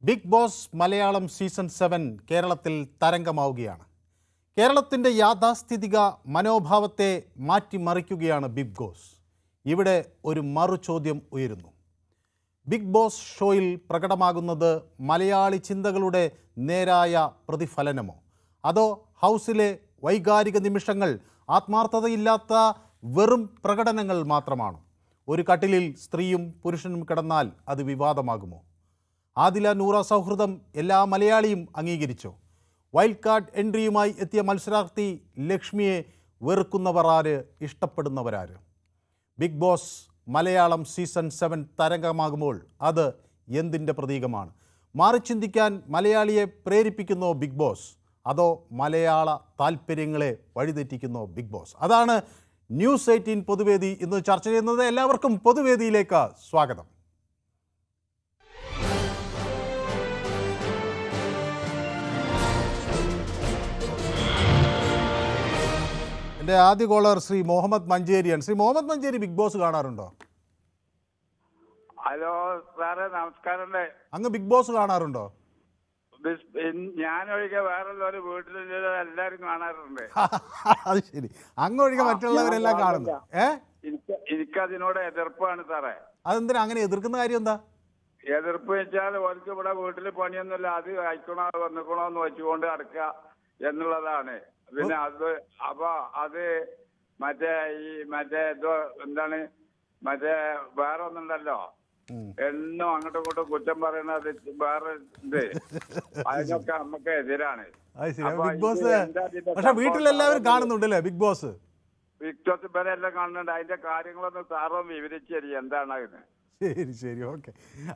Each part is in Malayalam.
ബിഗ് ബോസ് മലയാളം സീസൺ 7 കേരളത്തിൽ തരംഗമാവുകയാണ്. കേരളത്തിൻ്റെ യാഥാസ്ഥിതിക മനോഭാവത്തെ മാറ്റിമറിക്കുകയാണ് ബിഗ് ബോസ്. ഇവിടെ ഒരു മറുചോദ്യം ഉയരുന്നു. ബിഗ് ബോസ് ഷോയിൽ പ്രകടമാകുന്നത് മലയാളി ചിന്തകളുടെ നേരായ പ്രതിഫലനമോ, അതോ ഹൗസിലെ വൈകാരിക നിമിഷങ്ങൾ ആത്മാർത്ഥതയില്ലാത്ത വെറും പ്രകടനങ്ങൾ മാത്രമാണോ? ഒരു കട്ടിലിൽ സ്ത്രീയും പുരുഷനും കിടന്നാൽ അത് വിവാദമാകുമോ? ആദില നൂറ സൗഹൃദം എല്ലാ മലയാളിയും അംഗീകരിച്ചോ? വൈൽഡ് കാർഡ് എൻട്രിയുമായി എത്തിയ മത്സരാർത്ഥി ലക്ഷ്മിയെ വെറുക്കുന്നവർ ആര്, ഇഷ്ടപ്പെടുന്നവരാര്? ബിഗ് ബോസ് മലയാളം സീസൺ 7 തരംഗമാകുമ്പോൾ അത് എന്തിൻ്റെ പ്രതീകമാണ്? മാറിച്ചിന്തിക്കാൻ മലയാളിയെ പ്രേരിപ്പിക്കുന്നോ ബിഗ് ബോസ്, അതോ മലയാള താല്പര്യങ്ങളെ വഴിതെറ്റിക്കുന്നോ ബിഗ് ബോസ്? അതാണ് ന്യൂസ് 18 പൊതുവേദി ഇന്ന് ചർച്ച ചെയ്യുന്നത്. എല്ലാവർക്കും പൊതുവേദിയിലേക്ക് സ്വാഗതം. എൻ്റെ ആദ്യ കോളർ ശ്രീ മുഹമ്മദ് മഞ്ചേരിയാണ്. ശ്രീ മുഹമ്മദ് മഞ്ചേരി, ബിഗ് ബോസ് കാണാറുണ്ടോ? ഹലോ സാറേ, നമസ്കാരം. അങ്ങ് ബിഗ് ബോസ് കാണാറുണ്ടോ? ഞാനൊഴികെ വേറെ വീട്ടിലുള്ള എല്ലാരും കാണാറുണ്ട്. അത് ശരി, അങ്ങൊഴികെ മറ്റുള്ളവരെല്ലാം കാണുന്നു. എനിക്കതിനോട് എതിർപ്പാണ് സാറേ. അതെന്തിനാ അങ്ങനെ എതിർക്കുന്ന കാര്യം എന്താ? എതിർപ്പ് വെച്ചാൽ ഓർക്ക് ഇവിടെ വീട്ടിൽ പണിയൊന്നുമില്ല, അത് അയക്കണോ വന്നിക്കണോ എന്ന് വെച്ചുകൊണ്ട് നടക്കുക എന്നുള്ളതാണ്. പിന്നെ അത് ഇതോ എന്താണ് വേറെ ഒന്നുണ്ടല്ലോ, എന്നും അങ്ങോട്ടും ഇങ്ങോട്ടും കുറ്റം പറയുന്നത് വേറെ ഇത്, അതിനൊക്കെ നമുക്ക് എതിരാണ്. ബിഗ് ബോസ് പക്ഷെ വീട്ടിലെല്ലാവരും കാണുന്നുണ്ടല്ലേ ബിഗ് ബോസ്? ബിഗ് ബോസ് വരെ എല്ലാം കാണുന്നുണ്ട്. അതിന്റെ കാര്യങ്ങളൊന്നും സാറും വിവരിച്ചു തരും എന്താണ് അതിന്. ശരി ഓക്കെ.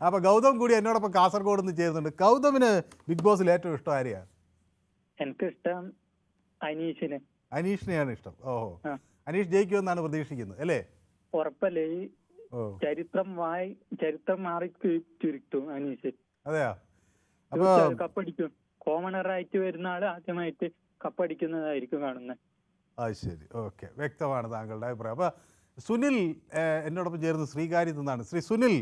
അപ്പൊ ഗൗതം കൂടി എന്നോടൊപ്പം കാസർഗോഡ് നിന്ന് ചേരുന്നുണ്ട്. ഗൗതമിന് ബിഗ് ബോസിൽ ഏറ്റവും ഇഷ്ടം ആരെയാ? എനിക്കിഷ്ടം അനീഷിനെയാണ് ഇഷ്ടം. ഓഹോ, അനീഷ് ജയിക്കുമെന്നാണ് പ്രതീക്ഷിക്കുന്നത് അല്ലേ? ഉറപ്പല്ലേ? ഈ ചരിത്രം മാറി ചുരുക്കും അനീഷ്. അതെയാ? അപ്പൊ കപ്പടിക്കും. കോമണറായിട്ട് വരുന്ന ആള് ആദ്യമായിട്ട് കപ്പടിക്കുന്നതായിരിക്കും കാണുന്നത്. അത് ശരി, ഓക്കെ, വ്യക്തമാണ് താങ്കളുടെ അഭിപ്രായം. അപ്പൊ സുനിൽ എന്നോടൊപ്പം ചേർന്ന് ശ്രീകാര്യത്ത് നിന്നാണ്. ശ്രീ സുനിൽ,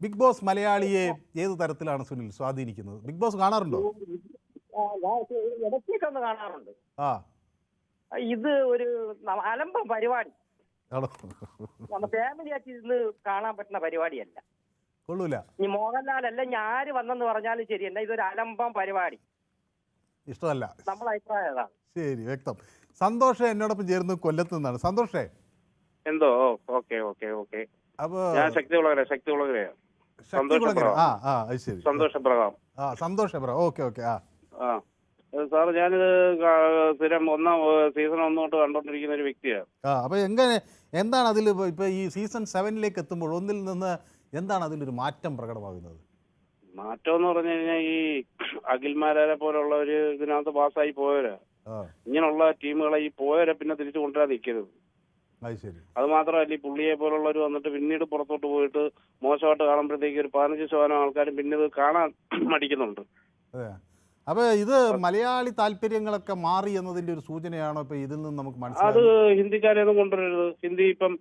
ബിഗ് ബോസ് മലയാളിയെ ഏത് തരത്തിലാണ് സുനിൽ സ്വാധീനിക്കുന്നത്? ബിഗ് ബോസ് കാണാറുണ്ടോ? ഇടയ്ക്കൊന്ന് കാണാറുണ്ട്. ഇത് ഒരു അലമ്പ പരിപാടി, നമ്മ ഫാമിലി ആയിട്ട് ഇരുന്ന് കാണാൻ പറ്റുന്ന പരിപാടിയല്ല. കൊള്ളൂല. ഇനി മോഹൻലാലല്ല ഇനി ആര് വന്നെന്ന് പറഞ്ഞാലും ശരിയല്ല, ഇതൊരു അലമ്പം പരിപാടി, ഇഷ്ടമല്ല. നമ്മളെ അഭിപ്രായം അതാണ്. ശരി, വ്യക്തം. സന്തോഷ് എന്നോടൊപ്പം ചേർന്ന് കൊല്ലത്ത് നിന്നാണ്. സന്തോഷേ എന്തോ ഓക്കെ ഓക്കെ ഓക്കെ. അപ്പൊ സന്തോഷപ്രകാം. ഓക്കെ. സാർ, ഞാനിത് സ്ഥിരം സീസൺ 1 തൊട്ട് കണ്ടോണ്ടിരിക്കുന്ന ഒരു വ്യക്തിയാണ്. അപ്പൊ എന്താണ് അതിൽ ഇപ്പൊ ഈ സീസൺ 7 എത്തുമ്പോൾ ഒന്നിൽ നിന്ന് എന്താണ് അതിലൊരു മാറ്റം പ്രകടമാകുന്നത്? മാറ്റം എന്ന് പറഞ്ഞു കഴിഞ്ഞാൽ ഈ അഖിൽമാരെ പോലുള്ളവര് ഇതിനകത്ത് പാസ്സായി പോയവരാ. ഇങ്ങനെയുള്ള ടീമുകളെ ഈ പോയവരെ പിന്നെ തിരിച്ചു കൊണ്ടുവരാൻ നിൽക്കരുത്. അത് മാത്രമല്ല, ഈ പുള്ളിയെ പോലുള്ളവർ വന്നിട്ട് പിന്നീട് പുറത്തോട്ട് പോയിട്ട് മോശമായിട്ട് കാണുമ്പോഴത്തേക്ക് ഒരു 15% ആൾക്കാരും പിന്നെ ഇത് കാണാൻ മടിക്കുന്നുണ്ട്. അപ്പൊ ഇത് മലയാളി താല്പര്യങ്ങളൊക്കെ മാറി എന്നതിന്റെ ഒരു സൂചനയാണോ ഇപ്പൊ ഇതിൽ നിന്ന് നമുക്ക് മനസ്സിലായത്? അത് ഹിന്ദിക്കാരെയൊന്നും കൊണ്ടുവരരുത്. ഹിന്ദി ഇപ്പം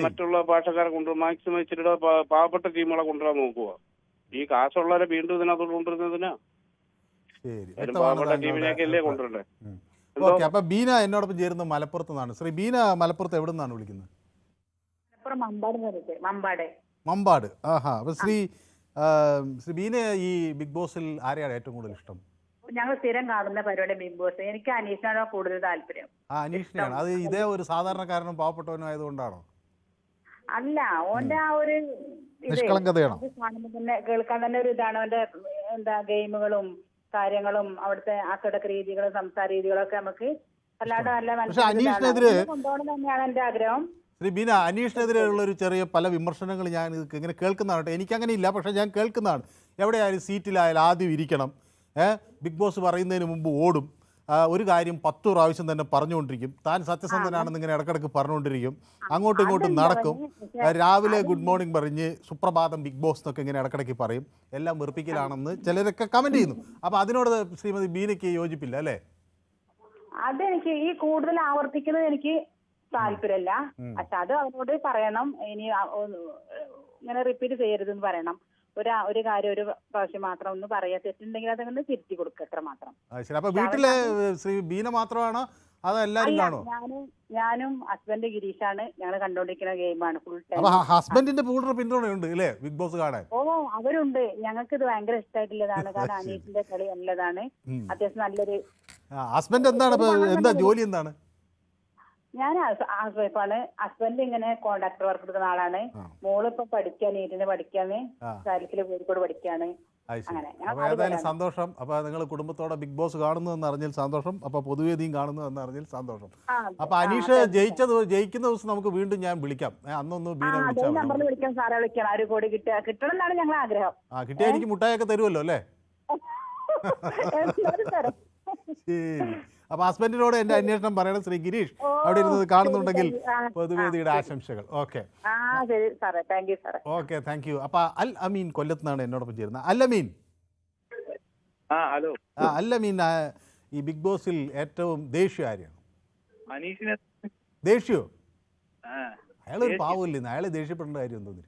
മറ്റുള്ള ഭാഷക്കാരെ കൊണ്ടുവരും. മാക്സിമം ഇച്ചിരി പാവപ്പെട്ട ടീമുകളെ കൊണ്ടുവരാൻ നോക്കുക. ഈ കാശുള്ളവരെ വീണ്ടും ഇതിനകത്തോട്ട് കൊണ്ടുവരുന്നതിനാ പാവപ്പെട്ട ടീമിനെയൊക്കെ അല്ലേ കൊണ്ടുവരണ്ടേ? ഓക്കെ. അപ്പൊ ബീന എന്നോടൊപ്പം ചേരുന്ന മലപ്പുറത്ത് നിന്നാണ്. ശ്രീ ബീന, മലപ്പുറത്ത് എവിടെ നിന്നാണ് വിളിക്കുന്നത്? മമ്പാട്. അപ്പൊ ശ്രീ ബീന, ഈ ബിഗ് ബോസിൽ ആരെയാണ് ഏറ്റവും കൂടുതൽ ഇഷ്ടം? ഞങ്ങൾ സ്ഥിരം കാണുന്ന പരിപാടി ബിഗ് ബോസ്. എനിക്ക് അനീഷിനാണോ കൂടുതൽ താല്പര്യം. അനീഷിനെയാണ്. അത് ഇതേ ഒരു സാധാരണക്കാരനും പാവപ്പെട്ടവനും ആയതുകൊണ്ടാണോ? അല്ല, ഓന്റെ ആ ഒരു നിഷ്കളങ്കതയാണോ? തന്നെ കേൾക്കാൻ തന്നെ ഒരു ഇതാണ്. ഓന്റെ ഗെയിമുകളും കാര്യങ്ങളും അവിടുത്തെ അച്ചടക്ക രീതികളും സംസാര രീതികളും ഒക്കെ നമുക്ക് അല്ലാണ്ട് നല്ല കൊണ്ടുപോകണം തന്നെയാണ് എന്റെ ആഗ്രഹം. ശ്രീ ബീന, അനീഷിനെതിരെയുള്ള ഒരു ചെറിയ പല വിമർശനങ്ങൾ ഞാൻ ഇങ്ങനെ കേൾക്കുന്നതാണ്. എനിക്കങ്ങനെ ഇല്ല, പക്ഷേ ഞാൻ കേൾക്കുന്നതാണ്. എവിടെയായാലും സീറ്റിലായാലും ആദ്യം ഇരിക്കണം, ബിഗ് ബോസ് പറയുന്നതിന് മുമ്പ് ഓടും, ഒരു കാര്യം 10 പ്രാവശ്യം തന്നെ പറഞ്ഞുകൊണ്ടിരിക്കും, താൻ സത്യസന്ധനാണെന്ന് ഇങ്ങനെ ഇടക്കിടക്ക് പറഞ്ഞുകൊണ്ടിരിക്കും, അങ്ങോട്ടും ഇങ്ങോട്ടും നടക്കും, രാവിലെ ഗുഡ് മോർണിംഗ് പറഞ്ഞ് സുപ്രഭാതം ബിഗ് ബോസ് എന്നൊക്കെ ഇങ്ങനെ ഇടക്കിടക്ക് പറയും. എല്ലാം വെറുപ്പിക്കലാണെന്ന് ചിലരൊക്കെ കമന്റ് ചെയ്യുന്നു. അപ്പൊ അതിനോട് ശ്രീമതി ബീനയ്ക്ക് യോജിപ്പില്ല അല്ലേ? അതെനിക്ക് ഈ കൂടുതൽ ആവർത്തിക്കുന്നത് എനിക്ക് താല്പര്യമില്ല. പക്ഷെ അത് അവരോട് പറയണം, ഇനി ഇങ്ങനെ റിപ്പീറ്റ് ചെയ്യരുതെന്ന് പറയണം. ഒരു കാര്യം ഒരു പ്രാവശ്യം മാത്രം ഒന്ന് പറയാ, തെറ്റുണ്ടെങ്കിൽ അതങ്ങനെ തിരുത്തി കൊടുക്കുക, എത്ര മാത്രം. ശരി. അപ്പൊ വീട്ടിലെ ശ്രീ ബീന മാത്രമാണോ അതോ എല്ലാരും അല്ല, കാണോ? ഞാനും ഹസ്ബൻഡ് ഗിരീഷാണ്, ഞങ്ങൾ കണ്ടോണ്ടിരിക്കുന്ന ഗെയിമാണ് ഫുൾ ടൈം. അപ്പൊ ഹസ്ബൻഡിന്റെ പൂർണ്ണ പിന്തുണയുണ്ട് അല്ലേ ബിഗ് ബോസ് കാണാൻ? ഓ, അവരുണ്ട്. ഞങ്ങൾക്ക് ഇത് ഭയങ്കര ഇഷ്ടമായിട്ടുള്ളതാണ്. കാരണം അനീഷിന്റെ കളി നല്ലതാണ്, അത്യാവശ്യം നല്ലൊരു. ഹസ്ബൻഡ് എന്താണ് ഇപ്പൊ, എന്താ ജോലി എന്താണ്? ഞാൻ ഹൗസ് വൈഫാണ്. ഹസ്ബൻഡ് ഇങ്ങനെ കോൺട്രാക്ടർ വർക്ക് എടുക്കുന്ന ആളാണ്. മോളിപ്പോ പഠിക്കാൻ, നീറ്റിന് പഠിക്കാണ്, കാലിക്കല് കോഴിക്കോട് പഠിക്കാണ്. അങ്ങനെ. അപ്പൊ ഏതായാലും സന്തോഷം. അപ്പൊ നിങ്ങൾ കുടുംബത്തോടെ ബിഗ് ബോസ് കാണുന്നു എന്ന് അറിഞ്ഞാൽ സന്തോഷം. അപ്പൊ പൊതുവേദിയും കാണുന്നു എന്ന് അറിഞ്ഞാൽ സന്തോഷം. അപ്പൊ അനീഷ് ജയിക്കുന്ന ദിവസം നമുക്ക് വീണ്ടും ഞാൻ വിളിക്കാം. അന്നൊന്ന് ബീന നമ്പറിൽ വിളിക്കാം, സാറെ വിളിക്കണം. 1 കോടി കിട്ടണം എന്നാണ് ഞങ്ങളുടെ ആഗ്രഹം. കിട്ടിയാൽ എനിക്ക് മുട്ടായൊക്കെ തരുമല്ലോ അല്ലേ? ശരി. അപ്പൊ ഹസ്ബൻഡിനോട് എന്റെ അന്വേഷണം പറയണം ശ്രീ ഗിരീഷ്, അവിടെ ഇരുന്നത് കാണുന്നുണ്ടെങ്കിൽ പൊതുവേദിയുടെ ആശംസകൾ. Okay okay, thank you. അപ്പൊ അൽ അമീൻ കൊല്ലത്തുനിന്നാണ് എന്നോടൊപ്പം ചേരുന്നത്. അൽ അമീൻ, ഹലോ. അൽ അമീൻ, ഈ ബിഗ് ബോസിൽ ഏറ്റവും ദേഷ്യം ആരെയാണ്? അനീഷിനെ. ദേഷ്യോ? അയാളൊരു പാവമില്ലേ, അയാളെ ദേഷ്യപ്പെടേണ്ട കാര്യം തോന്നി.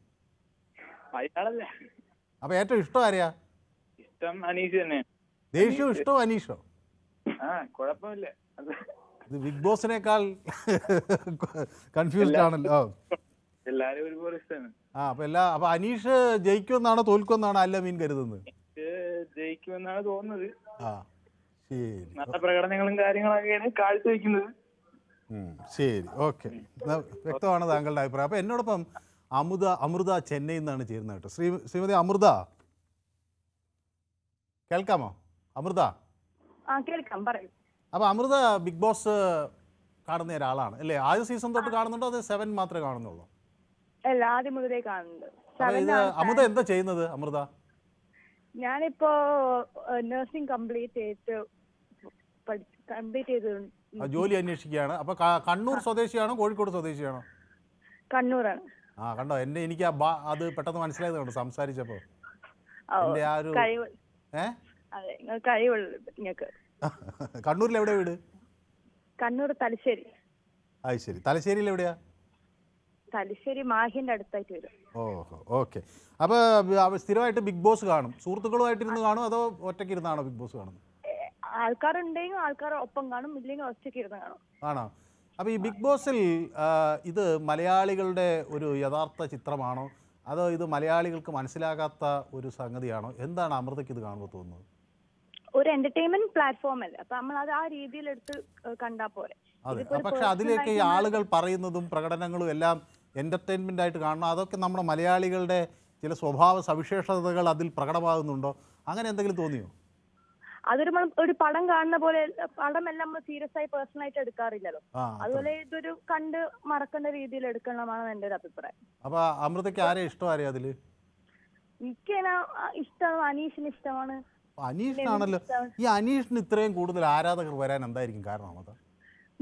അയാളല്ലേ. അപ്പൊ ഏറ്റവും ഇഷ്ടം ആരെയാ? ഇഷ്ടം അനീഷ് തന്നെ. ദേഷ്യോ ഇഷ്ടോ അനീഷോ? കുഴപ്പമില്ല. ഇത് ബിഗ് ബോസിനേക്കാൾ കൺഫ്യൂസ്ഡ് ആണല്ലോ. എല്ലാരും ഒരുപോലെ ഇഷ്ടമാണ്. അപ്പൊ അനീഷ് ജയിക്കുമെന്നാണോ തോൽക്കുമെന്നാണോ അൽ അമീൻ കരുതുന്നത്? ജയിക്കുമെന്നാണ് തോന്നുന്നത്. ശരി, നല്ല പ്രകടനങ്ങളും കാര്യങ്ങളൊക്കെയാണ് കാഴ്ചവെക്കുന്നത്. ശരി, ഓക്കെ, വ്യക്തമാണ് താങ്കളുടെ അഭിപ്രായം. അപ്പൊ എന്നോടൊപ്പം അമൃത ചെന്നൈയിൽ നിന്നാണ് ചേരുന്നത് കേട്ടോ. ശ്രീമതി അമൃത, കേൾക്കാമോ? അമൃത, കേൾക്കാം, പറയൂ. അപ്പൊ അമൃത ബിഗ് ബോസ് കാണുന്ന ഒരാളാണ് അല്ലേ? ആദ്യ സീസൺ തൊട്ട് കാണുന്നുണ്ടോ അതോ 7 മാത്രമേ കാണുന്നുള്ളൂ? അല്ല, ആദ്യം മുതലേ കാണുന്നുണ്ട്. അമൃത എന്താ ചെയ്യുന്നത് അമൃത? ഞാനിപ്പോ നഴ്സിംഗ് കംപ്ലീറ്റ് ചെയ്ത് ജോലി അന്വേഷിക്കുകയാണ്. അപ്പൊ കണ്ണൂർ സ്വദേശിയാണോ കോഴിക്കോട് സ്വദേശിയാണോ? കണ്ണൂരാണ്. കണ്ടോ, എനിക്ക് അത് പെട്ടെന്ന് മനസ്സിലായത് കണ്ടോ സംസാരിച്ചപ്പോ. കണ്ണൂരിൽ എവിടെ വീട്? കണ്ണൂർ തലശ്ശേരി. ശരി, തലശ്ശേരിയിൽ എവിടെയാ? തലശ്ശേരി മാഹിന്റെ അടുത്തായിട്ട് വരും. ഓഹോ, ഓക്കെ. അപ്പൊ സ്ഥിരമായിട്ട് ബിഗ് ബോസ് കാണും? സുഹൃത്തുക്കളുമായിട്ടിരുന്ന് കാണും അതോ ഒറ്റയ്ക്ക് ഇരുന്നാണോ ബിഗ് ബോസ് കാണുന്നത്? ആൾക്കാരുണ്ടെങ്കിൽ ആൾക്കാർ ഒപ്പം കാണും, ഇല്ലെങ്കിൽ ഒറ്റയ്ക്ക് ഇരുന്ന് കാണും. ആണോ? അപ്പൊ ഈ ബിഗ് ബോസിൽ ഇത് മലയാളികളുടെ ഒരു യഥാർത്ഥ ചിത്രമാണോ അതോ ഇത് മലയാളികൾക്ക് മനസ്സിലാകാത്ത ഒരു സംഗതിയാണോ? എന്താണ് അമൃതയ്ക്ക് ഇത് കാണുമ്പോൾ തോന്നുന്നത്? ഒരു എന്റർടൈൻമെന്റ് പ്ലാറ്റ്ഫോം അല്ലേ, അപ്പൊ നമ്മൾ അത് ആ രീതിയിൽ എടുത്ത് കണ്ടാ പോരെ. അതെ, പക്ഷെ അതിലേക്ക് ഈ ആളുകൾ പറയുന്നതും പ്രകടനങ്ങളും എല്ലാം എന്റർടൈൻമെന്റ് ആയിട്ട് കാണണം. അതൊക്കെ നമ്മുടെ മലയാളികളുടെ ചില സ്വഭാവ സവിശേഷതകൾ അതിൽ പ്രകടമാകുന്നുണ്ടോ? അങ്ങനെ എന്തെങ്കിലും തോന്നിയോ? ഒരു പടം കാണുന്ന പോലെ പടമെല്ലാം നമ്മൾ സീരിയസ് ആയി പേഴ്സണൽ ആയിട്ട് എടുക്കാറില്ലല്ലോ. അതുപോലെ ഇതൊരു കണ്ട് മറക്കേണ്ട രീതിയിൽ എടുക്കണമെന്നാണ് എന്റെ ഒരു അഭിപ്രായം. അപ്പൊ അമൃതയ്ക്ക് ആരെ ഇഷ്ടം? ആരെയാ അതില്? എനിക്ക് ഇഷ്ടം അനീഷിന് ഇഷ്ടമാണ്. അനീഷിനാണല്ലോ. ഈ അനീഷിന് ഇത്രയും കൂടുതൽ ആരാധകർ വരാൻ എന്തായിരിക്കും കാരണം? അത്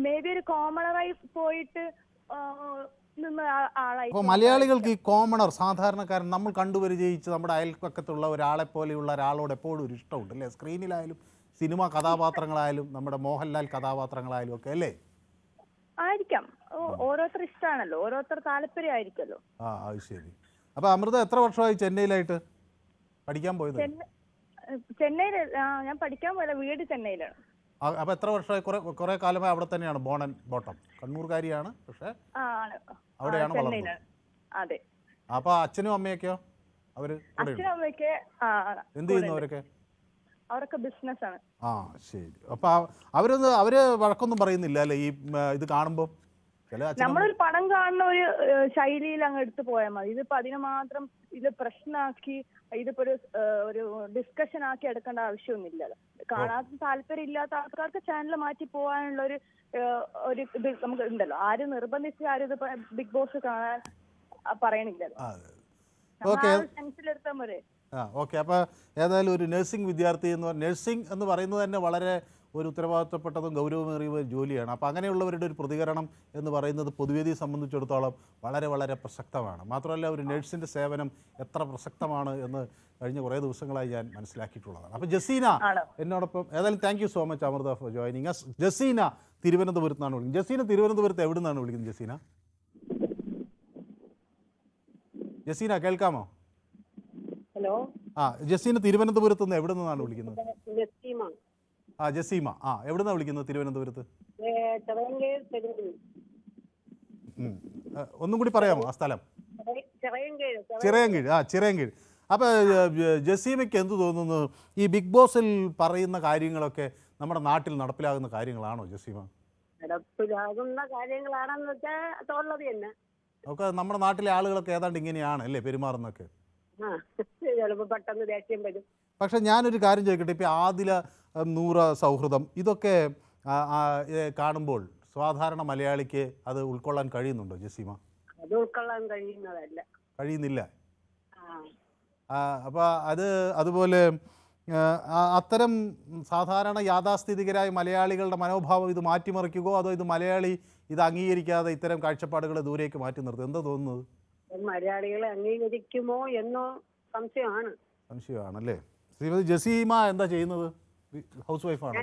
മേ ബി ഒരു കോമണറായി പോയിട്ട് അപ്പോൾ മലയാളികൾക്ക് ഈ കോമണർ, സാധാരണക്കാരൻ, നമ്മൾ കണ്ടുപരിചയിച്ച് നമ്മുടെ അയൽപ്പക്കത്തുള്ള ഒരാളെ പോലെയുള്ള ഒരാളോട് എപ്പോഴും ഒരു ഇഷ്ടമുണ്ട് അല്ലേ? സ്ക്രീനിലായാലും സിനിമ കഥാപാത്രങ്ങളായാലും നമ്മുടെ മോഹൻലാൽ കഥാപാത്രങ്ങളായാലും ഒക്കെ അല്ലേ? ആയിരിക്കാം, ഓരോരുത്തർ ഇഷ്ടമാണല്ലോ, ഓരോരുത്തർ താല്പര്യമായിരിക്കല്ലോ. അത് ശരി. അപ്പോൾ അമൃത എത്ര വർഷമായി ചെന്നൈയിലായിട്ട് പഠിക്കാൻ പോയത്? ചെന്നൈയിൽ ഞാൻ പഠിക്കാൻ പോയല്ല, വീട് ചെന്നൈയിലാണ്. അപ്പോൾ എത്ര വർഷമായി? കുറെ കാലമായി അവിടെ തന്നെയാണ് ബോൺ ആൻഡ് ബോട്ടം? കണ്ണൂർകാരിയാണ്, പക്ഷേ അവിടെയാണ് വളർന്നത്. അതെ. അപ്പോൾ അച്ഛനും അമ്മയൊക്കെയോ? അവര് അച്ഛനമ്മയൊക്കെ എന്ത് ചെയ്യുന്നു? അവരൊക്കെ ബിസിനസ് ആണ്. ശരി. അപ്പൊ അവര് വഴക്കൊന്നും പറയുന്നില്ല അല്ലേ ഈ ഇത് കാണുമ്പോ? നമ്മളൊരു പടം കാണുന്ന ഒരു ശൈലിയിൽ അങ്ങ് എടുത്തു പോയാൽ മതി. ഇതിപ്പോ അതിനെ മാത്രം ഇത് പ്രശ്നമാക്കി ഇതിപ്പോ ഒരു ഡിസ്കഷൻ ആക്കി എടുക്കേണ്ട ആവശ്യമൊന്നുമില്ലല്ലോ. കാണാൻ താല്പര്യം ഇല്ലാത്ത ആൾക്കാർക്ക് ചാനൽ മാറ്റി പോകാനുള്ള ഒരു ഇത് നമുക്ക് ഉണ്ടല്ലോ. ആരും നിർബന്ധിച്ച് ആരും ഇത് ബിഗ് ബോസ് കാണാൻ പറയണില്ലല്ലോ. സെൻസിലെടുത്താൽ പോരെ. ഓക്കെ. അപ്പോൾ ഏതായാലും ഒരു നഴ്സിംഗ് വിദ്യാർത്ഥി നഴ്സിംഗ് എന്ന് പറയുന്നത് തന്നെ വളരെ ഒരു ഉത്തരവാദിത്തപ്പെട്ടതും ഗൗരവമേറിയ ജോലിയാണ്. അപ്പോൾ അങ്ങനെയുള്ളവരുടെ ഒരു പ്രതികരണം എന്ന് പറയുന്നത് പൊതുവേദിയെ സംബന്ധിച്ചിടത്തോളം വളരെ വളരെ പ്രസക്തമാണ്. മാത്രമല്ല ഒരു നഴ്സിൻ്റെ സേവനം എത്ര പ്രസക്തമാണ് എന്ന് കഴിഞ്ഞ കുറേ ദിവസങ്ങളായി ഞാൻ മനസ്സിലാക്കിയിട്ടുള്ളതാണ്. അപ്പോൾ ജസീന എന്നോടൊപ്പം. ഏതായാലും thank you so much Amrutha for joining us. Jaseena തിരുവനന്തപുരത്ത് നിന്നാണ് വിളിക്കുന്നത്. ജസീന തിരുവനന്തപുരത്ത് എവിടെ നിന്നാണ് വിളിക്കുന്നത്? ജസീന കേൾക്കാമോ? ഹലോ. ജസീന തിരുവനന്തപുരത്ത് നിന്ന് എവിടെ നിന്നാണ് വിളിക്കുന്നത്? ജസീമ. ജസീമ. എവിടെ നിന്നാണ് വിളിക്കുന്നത് തിരുവനന്തപുരത്ത്? ഒന്നും കൂടി പറയാമോ ആ സ്ഥലം? ചിറയൻകീഴ്. ചിറയൻകീഴ്. അപ്പോൾ ജസീമയ്ക്ക് എന്ത് തോന്നുന്നു, ഈ ബിഗ് ബോസിൽ പറയുന്ന കാര്യങ്ങളൊക്കെ നമ്മുടെ നാട്ടിൽ നടപ്പിലാകുന്ന കാര്യങ്ങളാണോ ജസീമ? നടപ്പിലാകുന്ന കാര്യങ്ങളാണെന്ന് വെച്ചാൽ തോന്നുന്നത് തന്നെ. ഒക്കെ നമ്മുടെ നാട്ടിലെ ആളുകളൊക്കെ ഏതാണ്ട് ഇങ്ങനെയാണ് അല്ലേ പെരുമാറുന്നൊക്കെ? ചിലപ്പോൾ പെട്ടെന്ന് ദേഷ്യം വരും. പക്ഷെ ഞാനൊരു കാര്യം ചോദിക്കട്ടെ, ഇപ്പോൾ ആദില നൂറ സൗഹൃദം ഇതൊക്കെ കാണുമ്പോൾ സാധാരണ മലയാളിക്ക് അത് ഉൾക്കൊള്ളാൻ കഴിയുന്നുണ്ടോ ജസീമ? അത് ഉൾക്കൊള്ളാൻ കഴിയുന്നില്ല. അപ്പോൾ അതുപോലെ അത്തരം സാധാരണ യാഥാസ്ഥിതികരായ മലയാളികളുടെ മനോഭാവം ഇത് മാറ്റിമറിക്കുകയോ അതോ ഇത് മലയാളി ഇത് അംഗീകരിക്കാതെ ഇത്തരം കാഴ്ചപ്പാടുകളെ ദൂരേക്ക് മാറ്റി നിർത്തും? എന്താ തോന്നുന്നത്? മലയാളികളെ അംഗീകരിക്കുമോ എന്നോ സംശയമാണല്ലേ? ശ്രീമതി ജസീമ എന്താ ചെയ്യുന്നത്? ഹൗസ് വൈഫാണ്.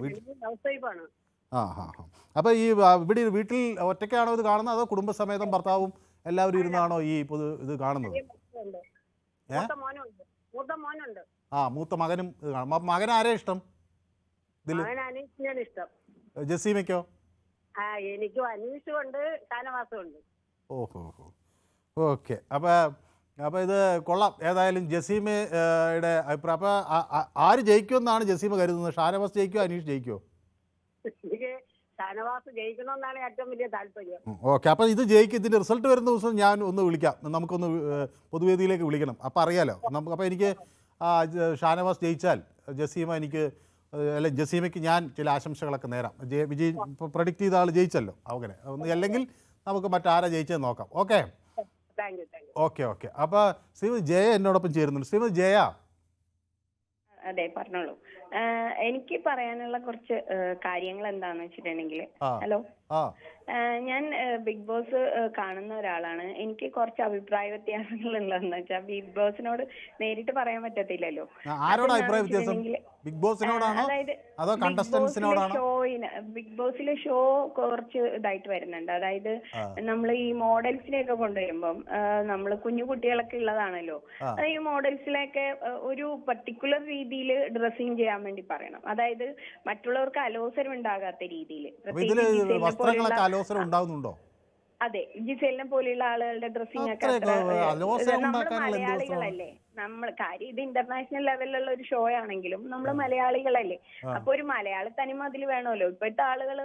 അപ്പോൾ ഈ ഇവിടെ വീട്ടിൽ ഒറ്റയ്ക്കാണോ ഇത് കാണുന്നത് അതോ കുടുംബസമേതം ഭർത്താവും എല്ലാവരും ഇരുന്നാണോ ഈ ഇത് കാണുന്നത്? മൂത്ത മകനും ഇത് കാണും. മകൻ ആരെ ഇഷ്ടം ഇതിൽ? ജസീമയ്ക്കോ? എനിക്കും അനീഷുണ്ട്, ഷാനവാസുണ്ട്. ഓഹോ. ഓക്കെ. അപ്പോൾ ഇത് കൊള്ളാം. ഏതായാലും ജസീമയുടെ അഭിപ്രായം. അപ്പോൾ ആര് ജയിക്കുമെന്നാണ് ജസീമ കരുതുന്നത്? ഷാനവാസ് ജയിക്കുമോ അനീഷ് ജയിക്കുമോ? എനിക്ക് ഷാനവാസ് ജയിക്കണമെന്നാണ് ഏറ്റവും വലിയ താല്പര്യം. ഓക്കെ. അപ്പോൾ ഇതിൻ്റെ റിസൾട്ട് വരുന്ന ദിവസം ഞാൻ ഒന്ന് വിളിക്കാം, നമുക്കൊന്ന് പൊതുവേദിയിലേക്ക് വിളിക്കണം. അപ്പോൾ അറിയാലോ നമുക്ക്. അപ്പോൾ എനിക്ക് ഷാനവാസ് ജയിച്ചാൽ ജസീമയ്ക്ക് ഞാൻ ചില ആശംസകളൊക്കെ നേരാം. വിജയ് ഇപ്പോൾ പ്രഡിക്റ്റ് ചെയ്ത ആൾ ജയിച്ചല്ലോ, അങ്ങനെ അല്ലെങ്കിൽ നമുക്ക് മറ്റാരാ ജയിച്ചതെന്ന് നോക്കാം. ഓക്കെ. ഓക്കെ. അപ്പോൾ ശ്രീമതി ജയ എന്നോടൊപ്പം ചേരുന്നുണ്ട്. ശ്രീമതി ജയ. അതെ, പറഞ്ഞോളൂ. എനിക്ക് പറയാനുള്ള കുറച്ച് കാര്യങ്ങൾ എന്താന്ന് വെച്ചിട്ടുണ്ടെങ്കിൽ, ഹലോ, ഞാൻ ബിഗ് ബോസ് കാണുന്ന ഒരാളാണ്. എനിക്ക് കുറച്ച് അഭിപ്രായ വ്യത്യാസങ്ങൾ ഉള്ളതെന്ന് വെച്ചാൽ ബിഗ് ബോസിനോട് നേരിട്ട് പറയാൻ പറ്റത്തില്ലല്ലോ. അതായത് ബിഗ് ബോസിലെ ഷോ കുറച്ച് ഇതായിട്ട് വരുന്നുണ്ട്. അതായത് നമ്മൾ ഈ മോഡൽസിനെയൊക്കെ കൊണ്ടുവരുമ്പം നമ്മൾ കുഞ്ഞു കുട്ടികളൊക്കെ ഉള്ളതാണല്ലോ, ഈ മോഡൽസിലൊക്കെ ഒരു പർട്ടിക്കുലർ രീതിയിൽ ഡ്രസ്സിങ് ചെയ്യാൻ വേണ്ടി പറയണം. അതായത് മറ്റുള്ളവർക്ക് അലോസരം ഉണ്ടാകാത്ത രീതിയിൽ. അതെ, ജിസെലിനെ പോലെയുള്ള ആളുകളുടെ ഡ്രസ്സിംഗ് ഒക്കെ നമ്മൾ മലയാളികളല്ലേ, കാര്യം ഇത് ഇന്റർനാഷണൽ ലെവലിലുള്ള ഒരു ഷോ ആണെങ്കിലും നമ്മൾ മലയാളികളല്ലേ, അപ്പൊ ഒരു മലയാളി തനിമ അതിൽ വേണമല്ലോ. ഇപ്പോഴത്തെ ആളുകൾ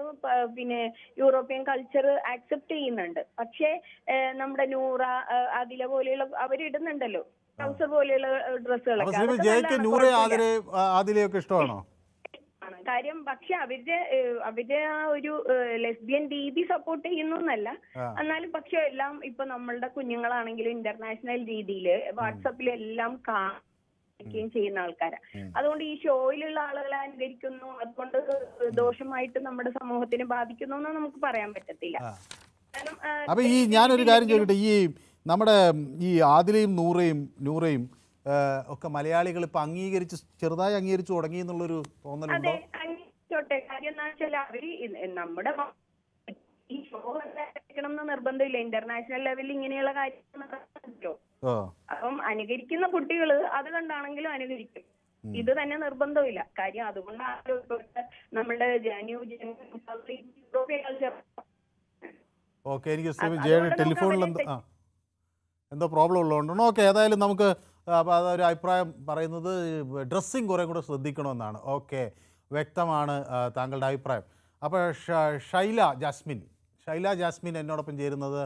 പിന്നെ യൂറോപ്യൻ കൾച്ചർ ആക്സെപ്റ്റ് ചെയ്യുന്നുണ്ട്. പക്ഷേ നമ്മുടെ നൂറ അതിലെ പോലെയുള്ള അവരിടുന്നുണ്ടല്ലോ ട്രൗസർ പോലെയുള്ള ഡ്രസ്സുകളൊക്കെ. കാര്യം പക്ഷെ അവരുടെ ആ ഒരു ലെസ്ബിയൻ രീതി സപ്പോർട്ട് ചെയ്യുന്നു എന്നല്ല, എന്നാലും പക്ഷെ എല്ലാം ഇപ്പൊ നമ്മളുടെ കുഞ്ഞുങ്ങളാണെങ്കിലും ഇന്റർനാഷണൽ രീതിയിൽ വാട്സപ്പിലെല്ലാം കാണുകയും ചെയ്യുന്ന ആൾക്കാരാ. അതുകൊണ്ട് ഈ ഷോയിലുള്ള ആളുകളെ അനുകരിക്കുന്നു, അതുകൊണ്ട് ദോഷമായിട്ട് നമ്മുടെ സമൂഹത്തിനെ ബാധിക്കുന്നു എന്ന് നമുക്ക് പറയാൻ പറ്റത്തില്ല. അപ്പൊ ഞാനൊരു കാര്യം ചോദിക്കട്ടെ, ഈ നമ്മുടെ ഈ ആദിലയും നൂറയും ഒക്കെ മലയാളികൾ ഇപ്പൊ ചെറുതായി അംഗീകരിച്ചു തുടങ്ങി എന്നുള്ളൊരു തോന്നലുണ്ടോ? അതെ, അംഗീകരിച്ചോട്ടെ. കാര്യം എന്താ വെച്ചാൽ അവര് നമ്മുടെ ഈ ഷോ എന്ന് നിർബന്ധമില്ല. ഇന്റർനാഷണൽ ലെവലിൽ ഇങ്ങനെയുള്ള കാര്യങ്ങളോ, അപ്പം അനുകരിക്കുന്ന കുട്ടികൾ അത് കണ്ടാണെങ്കിലും അനുകരിക്കും. ഇത് തന്നെ നിർബന്ധമില്ല. കാര്യം അതുകൊണ്ടാണ് നമ്മുടെ ഓക്കെ. എനിക്ക് ടെലിഫോണിൽ എന്തോ പ്രോബ്ലം ഉള്ളതുകൊണ്ടാണ്. ഓക്കെ. ഏതായാലും നമുക്ക് അതൊരു അഭിപ്രായം പറയുന്നത് ഡ്രസ്സിങ് കുറേ കൂടെ ശ്രദ്ധിക്കണമെന്നാണ്. ഓക്കെ, വ്യക്തമാണ് താങ്കളുടെ അഭിപ്രായം. അപ്പോൾ ഷൈല ജാസ്മിൻ എന്നോടൊപ്പം ചേരുന്നത്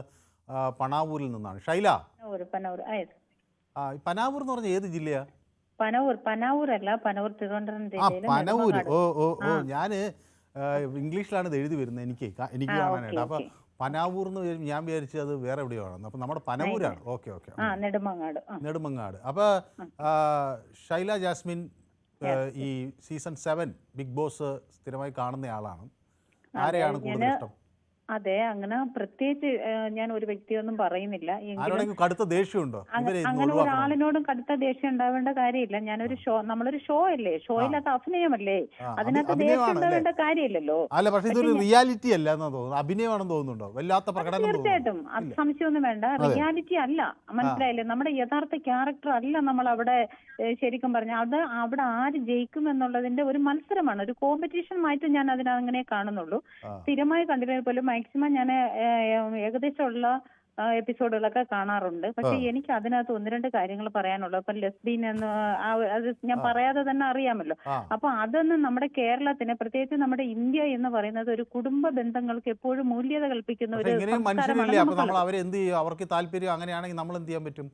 പനാവൂരിൽ നിന്നാണ്. ഷൈല, പനാവൂർ എന്ന് പറഞ്ഞാൽ ഏത് ജില്ലയാ? പനവൂർ പനവൂർ. ഓ ഞാൻ ഇംഗ്ലീഷിലാണ് ഇത് എഴുതി വരുന്നത് എനിക്ക് കാണാനായിട്ട്. അപ്പോൾ പനാവൂർ എന്ന് ഞാൻ വിചാരിച്ചത് അത് വേറെ എവിടെയാണ്. അപ്പൊ നമ്മുടെ പനവൂരാണ്. ഓക്കെ. നെടുമങ്ങാട്. അപ്പൊ ഷൈല ജാസ്മിൻ ഈ സീസൺ 7 ബിഗ് ബോസ് സ്ഥിരമായി കാണുന്ന ആളാണ്. ആരെയാണ് കൂടുതൽ ഇഷ്ടം? അതെ, അങ്ങനെ പ്രത്യേകിച്ച് ഞാൻ ഒരു വ്യക്തിയൊന്നും പറയുന്നില്ല. ആരോടെങ്കിലും കടുത്ത ദേഷ്യമുണ്ടോ? അങ്ങനെ ഒരാളിനോടും കടുത്ത ദേഷ്യം ഉണ്ടാവേണ്ട കാര്യമില്ല. ഞാനൊരു നമ്മളൊരു ഷോ അല്ലേ, ഷോയിലകത്ത് അഭിനയമല്ലേ, അതിനകത്ത് ദേഷ്യം ഉണ്ടാവേണ്ട കാര്യമില്ലല്ലോ. അല്ല, പക്ഷേ ഇതൊരു റിയാലിറ്റി അല്ല എന്നാ തോന്നുന്നു, അഭിനയമാണെന്ന് തോന്നുന്നുണ്ടോ? വല്ലാത്ത പ്രകടനം. തീർച്ചയായിട്ടും അത് സംശയമൊന്നും വേണ്ട, റിയാലിറ്റി അല്ല. മനസ്സിലായില്ലേ? നമ്മുടെ യഥാർത്ഥ ക്യാരക്ടർ അല്ല നമ്മൾ അവിടെ ശരിക്കും പറഞ്ഞാൽ. അത് അവിടെ ആര് ജയിക്കും എന്നുള്ളതിന്റെ ഒരു മത്സരമാണ്, ഒരു കോമ്പറ്റീഷൻ ആയിട്ട് ഞാൻ അതിനങ്ങനെ കാണുന്നുള്ളൂ. സ്ഥിരമായി കണ്ടില്ലെങ്കിൽ പോലും മാക്സിമം ഞാൻ ഏകദേശമുള്ള എപ്പിസോഡുകളൊക്കെ കാണാറുണ്ട്. പക്ഷെ എനിക്ക് അതിനകത്ത് 1-2 കാര്യങ്ങൾ പറയാനുള്ളൂ. ഇപ്പൊ ലെസ്ബീൻ എന്ന് അത് ഞാൻ പറയാതെ തന്നെ അറിയാമല്ലോ. അപ്പൊ അതൊന്നും നമ്മുടെ കേരളത്തിന്, പ്രത്യേകിച്ച് നമ്മുടെ ഇന്ത്യ എന്ന് പറയുന്നത് ഒരു കുടുംബ ബന്ധങ്ങൾക്ക് എപ്പോഴും മൂല്യത കൽപ്പിക്കുന്ന ഒരു സംസ്കാരമാണ്. അവർക്ക് താല്പര്യം അങ്ങനെയാണെങ്കിൽ നമ്മൾ എന്ത് ചെയ്യാൻ പറ്റും?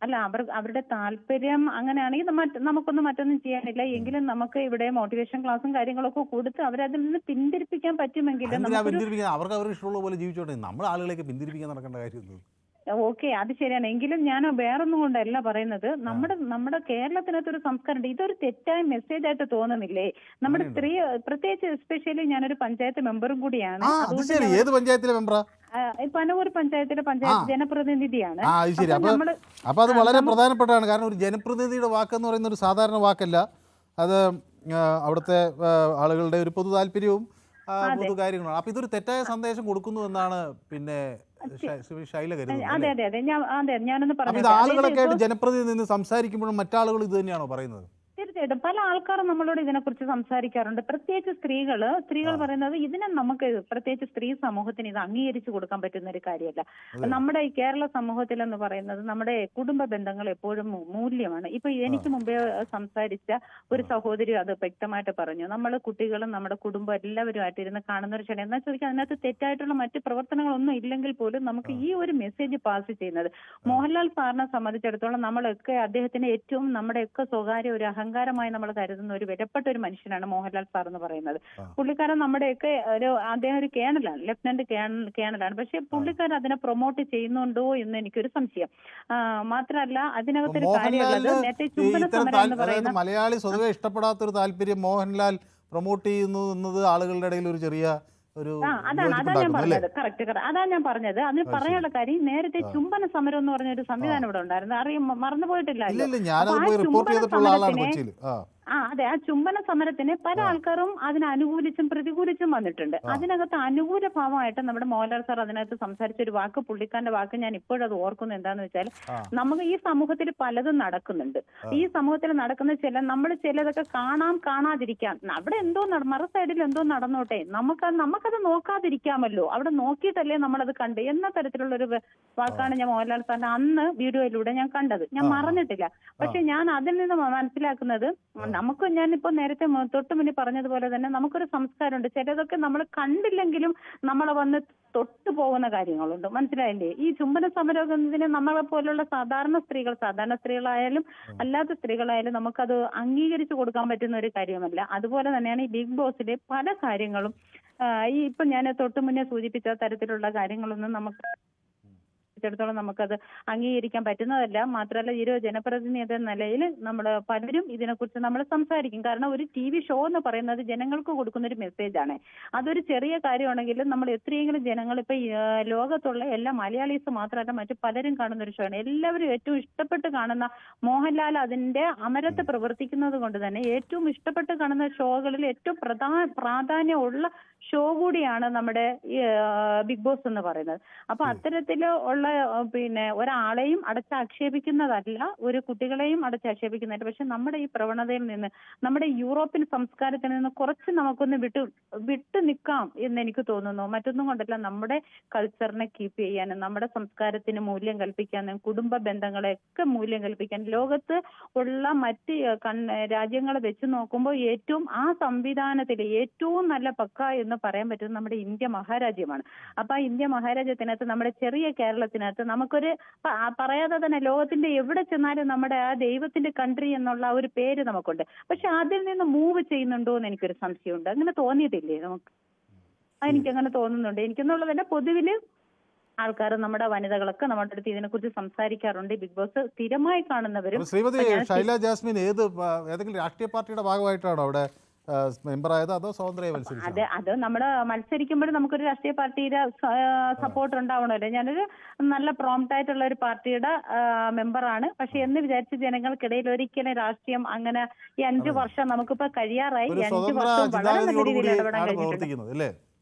അല്ല, അവരുടെ താല്പര്യം അങ്ങനെയാണെങ്കിൽ നമുക്കൊന്നും മറ്റൊന്നും ചെയ്യാനില്ല. എങ്കിലും നമുക്ക് ഇവിടെ മോട്ടിവേഷൻ ക്ലാസ്സും കാര്യങ്ങളൊക്കെ കൊടുത്ത് അവരതിൽ നിന്ന് പിന്തിരിപ്പിക്കാൻ പറ്റുമെങ്കിലും അവർക്ക് അവർക്ക് ഇഷ്ടമുള്ള പോലെ ജീവിച്ചോട്ടെ. നമ്മൾ ആളുകളെയൊക്കെ പിന്തിരിപ്പിക്കാൻ നടക്കേണ്ട കാര്യമൊന്നും. ഓക്കെ, അത് ശരിയാണ്. എങ്കിലും ഞാൻ വേറൊന്നും കൊണ്ടല്ല പറയുന്നത്. നമ്മുടെ കേരളത്തിനകത്തൊരു സംസ്കാരമുണ്ട്. ഇതൊരു തെറ്റായ മെസ്സേജ് ആയിട്ട് തോന്നുന്നില്ലേ? നമ്മുടെ സ്ത്രീ, പ്രത്യേകിച്ച് എസ്പെഷ്യലി ഞാനൊരു പഞ്ചായത്ത് മെമ്പറും കൂടിയാണ്. ഏത് പഞ്ചായത്തിലെ മെമ്പറാ? പനവൂർ പഞ്ചായത്തിലെ പഞ്ചായത്ത് ജനപ്രതിനിധിയാണ്. അപ്പൊ അത് വളരെ പ്രധാനപ്പെട്ടാണ്. കാരണം ഒരു ജനപ്രതിനിധിയുടെ വാക്കെന്ന് പറയുന്ന ഒരു സാധാരണ വാക്കല്ല. അത് അവിടുത്തെ ആളുകളുടെ ഒരു പൊതു താല്പര്യവും പൊതു കാര്യങ്ങളാണ്. അപ്പൊ ഇതൊരു തെറ്റായ സന്ദേശം കൊടുക്കുന്നു എന്നാണ് പിന്നെ ശൈല കരുതുന്നത്. ഞാനൊന്ന് പറഞ്ഞു, ആളുകളൊക്കെ ആയിട്ട് ജനപ്രതിനിധി നിന്ന് സംസാരിക്കുമ്പോഴും മറ്റാളുകൾ ഇത് തന്നെയാണോ പറയുന്നത്? തീർച്ചയായിട്ടും പല ആൾക്കാരും നമ്മളോട് ഇതിനെക്കുറിച്ച് സംസാരിക്കാറുണ്ട്. പ്രത്യേകിച്ച് സ്ത്രീകൾ പറയുന്നത് ഇതിനെ നമുക്ക്, പ്രത്യേകിച്ച് സ്ത്രീ സമൂഹത്തിന് ഇത് അംഗീകരിച്ചു കൊടുക്കാൻ പറ്റുന്ന ഒരു കാര്യമല്ല. നമ്മുടെ ഈ കേരള സമൂഹത്തിൽ എന്ന് പറയുന്നത് നമ്മുടെ കുടുംബ ബന്ധങ്ങൾ എപ്പോഴും മൂല്യമാണ്. ഇപ്പൊ എനിക്ക് മുമ്പേ സംസാരിച്ച ഒരു സഹോദരി അത് വ്യക്തമായിട്ട് പറഞ്ഞു. നമ്മൾ കുട്ടികളും നമ്മുടെ കുടുംബം എല്ലാവരുമായിട്ട് ഇരുന്ന് കാണുന്ന ഒരു ക്ഷണം. എന്നാ ചോദിക്കാൻ അതിനകത്ത് തെറ്റായിട്ടുള്ള മറ്റ് പ്രവർത്തനങ്ങളൊന്നും ഇല്ലെങ്കിൽ പോലും നമുക്ക് ഈ ഒരു മെസ്സേജ് പാസ് ചെയ്യുന്നത്, മോഹൻലാൽ സാറിനെ സംബന്ധിച്ചിടത്തോളം നമ്മളൊക്കെ അദ്ദേഹത്തിന് ഏറ്റവും നമ്മുടെയൊക്കെ സ്വകാര്യ ഒരു അഹങ്കാരമായി നമ്മൾ കരുതുന്ന ഒരു വിലപ്പെട്ട ഒരു മനുഷ്യനാണ് മോഹൻലാൽ സാർ എന്ന് പറയുന്നത്. പുള്ളിക്കാരൻ നമ്മുടെയൊക്കെ അദ്ദേഹം ഒരു കേണലാണ്, ലഫ്റ്റനന്റ് കേണലാണ്. പക്ഷെ പുള്ളിക്കാരൻ അതിനെ പ്രൊമോട്ട് ചെയ്യുന്നുണ്ടോ എന്ന് എനിക്കൊരു സംശയം. മാത്രമല്ല അതിനകത്തൊരു കാര്യമുള്ളത്, നേരത്തെ ചുംബന സമരം എന്ന് പറയുന്നത് മലയാളി സ്വതവേ ഇഷ്ടപ്പെടാത്തൊരു താല്പര്യം മോഹൻലാൽ പ്രൊമോട്ട് ചെയ്യുന്നു എന്നത് ആളുകളുടെ ഇടയിൽ ഒരു ചെറിയ അതാ ഞാൻ പറഞ്ഞത്. കറക്റ്റ്. അതാ ഞാൻ പറഞ്ഞത്. അതിന് പറയാനുള്ള കാര്യം, നേരത്തെ ചുംബന സമരം എന്ന് പറഞ്ഞ ഒരു സംവിധാനം ഇവിടെ ഉണ്ടായിരുന്നു. മറന്നുപോയിട്ടില്ല. അതെ, ആ ചുംബന സമരത്തിന് പല ആൾക്കാരും അതിനെ അനുകൂലിച്ചും പ്രതികൂലിച്ചും വന്നിട്ടുണ്ട്. അതിനകത്ത് അനുകൂല ഭാവമായിട്ട് നമ്മുടെ മോഹൻലാൽ സാർ അതിനകത്ത് സംസാരിച്ച ഒരു വാക്ക്, പുള്ളിക്കാരന്റെ വാക്ക് ഞാൻ ഇപ്പോഴും അത് ഓർക്കുന്നു. എന്താന്ന് വെച്ചാൽ, നമുക്ക് ഈ സമൂഹത്തിൽ പലതും നടക്കുന്നുണ്ട്. ഈ സമൂഹത്തിൽ നടക്കുന്ന നമ്മൾ ചിലതൊക്കെ കാണാതിരിക്കാം. അവിടെ എന്തോ മറ സൈഡിൽ എന്തോ നടന്നോട്ടെ, നമുക്കത് നോക്കാതിരിക്കാമല്ലോ. അവിടെ നോക്കിയിട്ടല്ലേ നമ്മളത് കണ്ട് എന്ന തരത്തിലുള്ള ഒരു വാക്കാണ് ഞാൻ മോഹൻലാൽ സാറിന്റെ അന്ന് വീഡിയോയിലൂടെ ഞാൻ കണ്ടത്. ഞാൻ മറന്നിട്ടില്ല. പക്ഷെ ഞാൻ അതിൽ നിന്ന് മനസ്സിലാക്കുന്നത്, ഞാനിപ്പോ നേരത്തെ തൊട്ട് മുന്നിൽ പറഞ്ഞതുപോലെ തന്നെ നമുക്കൊരു സംസ്കാരമുണ്ട്. ചിലതൊക്കെ നമ്മൾ കണ്ടില്ലെങ്കിലും നമ്മളെ വന്ന് തൊട്ടു പോകുന്ന കാര്യങ്ങളുണ്ട്. മനസ്സിലായില്ലേ? ഈ ചുംബന സമരത്തിന് നമ്മളെ പോലുള്ള സാധാരണ സ്ത്രീകളായാലും അല്ലാത്ത സ്ത്രീകളായാലും നമുക്കത് അംഗീകരിച്ചു കൊടുക്കാൻ പറ്റുന്ന ഒരു കാര്യമല്ല. അതുപോലെ തന്നെയാണ് ഈ ബിഗ് ബോസിലെ പല കാര്യങ്ങളും. ഈ ഇപ്പൊ ഞാൻ തൊട്ട് മുന്നേ സൂചിപ്പിച്ച തരത്തിലുള്ള കാര്യങ്ങളൊന്നും നമുക്കത് അംഗീകരിക്കാൻ പറ്റുന്നതല്ല. മാത്രമല്ല, ഈ ഒരു ജനപ്രതിനിധി എന്ന നിലയിൽ നമ്മൾ പലരും ഇതിനെക്കുറിച്ച് നമ്മൾ സംസാരിക്കും. കാരണം ഒരു TV ഷോ എന്ന് പറയുന്നത് ജനങ്ങൾക്ക് കൊടുക്കുന്ന ഒരു മെസ്സേജാണ്. അതൊരു ചെറിയ കാര്യമാണെങ്കിലും നമ്മൾ എത്രയെങ്കിലും ജനങ്ങൾ, ഇപ്പൊ ലോകത്തുള്ള എല്ലാ മലയാളീസ് മാത്രമല്ല മറ്റു പലരും കാണുന്ന ഒരു ഷോ ആണ്. എല്ലാവരും ഏറ്റവും ഇഷ്ടപ്പെട്ട് കാണുന്ന മോഹൻലാൽ അതിന്റെ അമരത്ത് പ്രവർത്തിക്കുന്നത് കൊണ്ട് തന്നെ ഏറ്റവും ഇഷ്ടപ്പെട്ട് കാണുന്ന ഷോകളിൽ ഏറ്റവും പ്രാധാന്യമുള്ള ഷോ കൂടിയാണ് നമ്മുടെ ബിഗ് ബോസ് എന്ന് പറയുന്നത്. അപ്പൊ അത്തരത്തില് ഉള്ള ഒരാളെയും അടച്ചാക്ഷേപിക്കുന്നതല്ല, ഒരു കുട്ടികളെയും അടച്ചാക്ഷേപിക്കുന്നതല്ല. പക്ഷെ നമ്മുടെ ഈ പ്രവണതയിൽ നിന്ന്, നമ്മുടെ യൂറോപ്യൻ സംസ്കാരത്തിൽ നിന്ന് കുറച്ച് നമുക്കൊന്ന് വിട്ടു നിൽക്കാം എന്ന് എനിക്ക് തോന്നുന്നു. മറ്റൊന്നും കൊണ്ടല്ല, നമ്മുടെ കൾച്ചറിനെ കീപ്പ് ചെയ്യാനും നമ്മുടെ സംസ്കാരത്തിന് മൂല്യം കൽപ്പിക്കാനും കുടുംബ ബന്ധങ്ങളെയൊക്കെ മൂല്യം കൽപ്പിക്കാൻ ലോകത്ത് ഉള്ള മറ്റ് രാജ്യങ്ങളെ വെച്ച് നോക്കുമ്പോൾ ഏറ്റവും ആ സംവിധാനത്തിൽ ഏറ്റവും നല്ല പക്ക എന്ന് പറയാൻ പറ്റുന്നത് നമ്മുടെ ഇന്ത്യ മഹാരാജ്യമാണ്. അപ്പൊ ആ ഇന്ത്യ മഹാരാജ്യത്തിനകത്ത് നമ്മുടെ ചെറിയ കേരളത്തിനകത്ത് നമുക്കൊരു പറയാതെ തന്നെ ലോകത്തിന്റെ എവിടെ ചെന്നാലും നമ്മുടെ ആ ദൈവത്തിന്റെ കൺട്രി എന്നുള്ള ഒരു പേര് നമുക്കുണ്ട്. പക്ഷെ അതിൽ നിന്ന് മൂവ് ചെയ്യുന്നുണ്ടോ എന്ന് എനിക്കൊരു സംശയമുണ്ട്. അങ്ങനെ തോന്നിയിട്ടില്ലേ നമുക്ക്? എനിക്കങ്ങനെ തോന്നുന്നുണ്ട്. എനിക്കെന്നുള്ളത് തന്നെ പൊതുവില് ആൾക്കാർ, നമ്മുടെ വനിതകളൊക്കെ നമ്മുടെ അടുത്ത് ഇതിനെക്കുറിച്ച് സംസാരിക്കാറുണ്ട്. ബിഗ് ബോസ് സ്ഥിരമായി കാണുന്നവരും. ശ്രീമതി ശൈല ജാസ്മിൻ ഏതെങ്കിലും രാഷ്ട്രീയ പാർട്ടിയുടെ ഭാഗമായിട്ടാണോ അവിടെ മെമ്പറായത്, അതോ സ്വതന്ത്രമായി മത്സരിച്ചത്? അത് നമ്മൾ മത്സരിക്കുമ്പോൾ നമുക്കൊരു രാഷ്ട്രീയ പാർട്ടിയുടെ സപ്പോർട്ട് ഉണ്ടാവണമല്ലോ. ഞാനൊരു നല്ല പ്രോംപ്റ്റ് ആയിട്ടുള്ള ഒരു പാർട്ടിയുടെ മെമ്പറാണ്. പക്ഷെ എന്ന് വിചാരിച്ച് ജനങ്ങൾക്കിടയിൽ ഒരിക്കലും രാഷ്ട്രീയം അങ്ങനെ ഈ 5 വർഷം നമുക്കിപ്പോ കഴിയാറായി. 5 വർഷം വളരെ നല്ല രീതിയിൽ ഇടപെടാൻ കഴിഞ്ഞിട്ടുണ്ട്.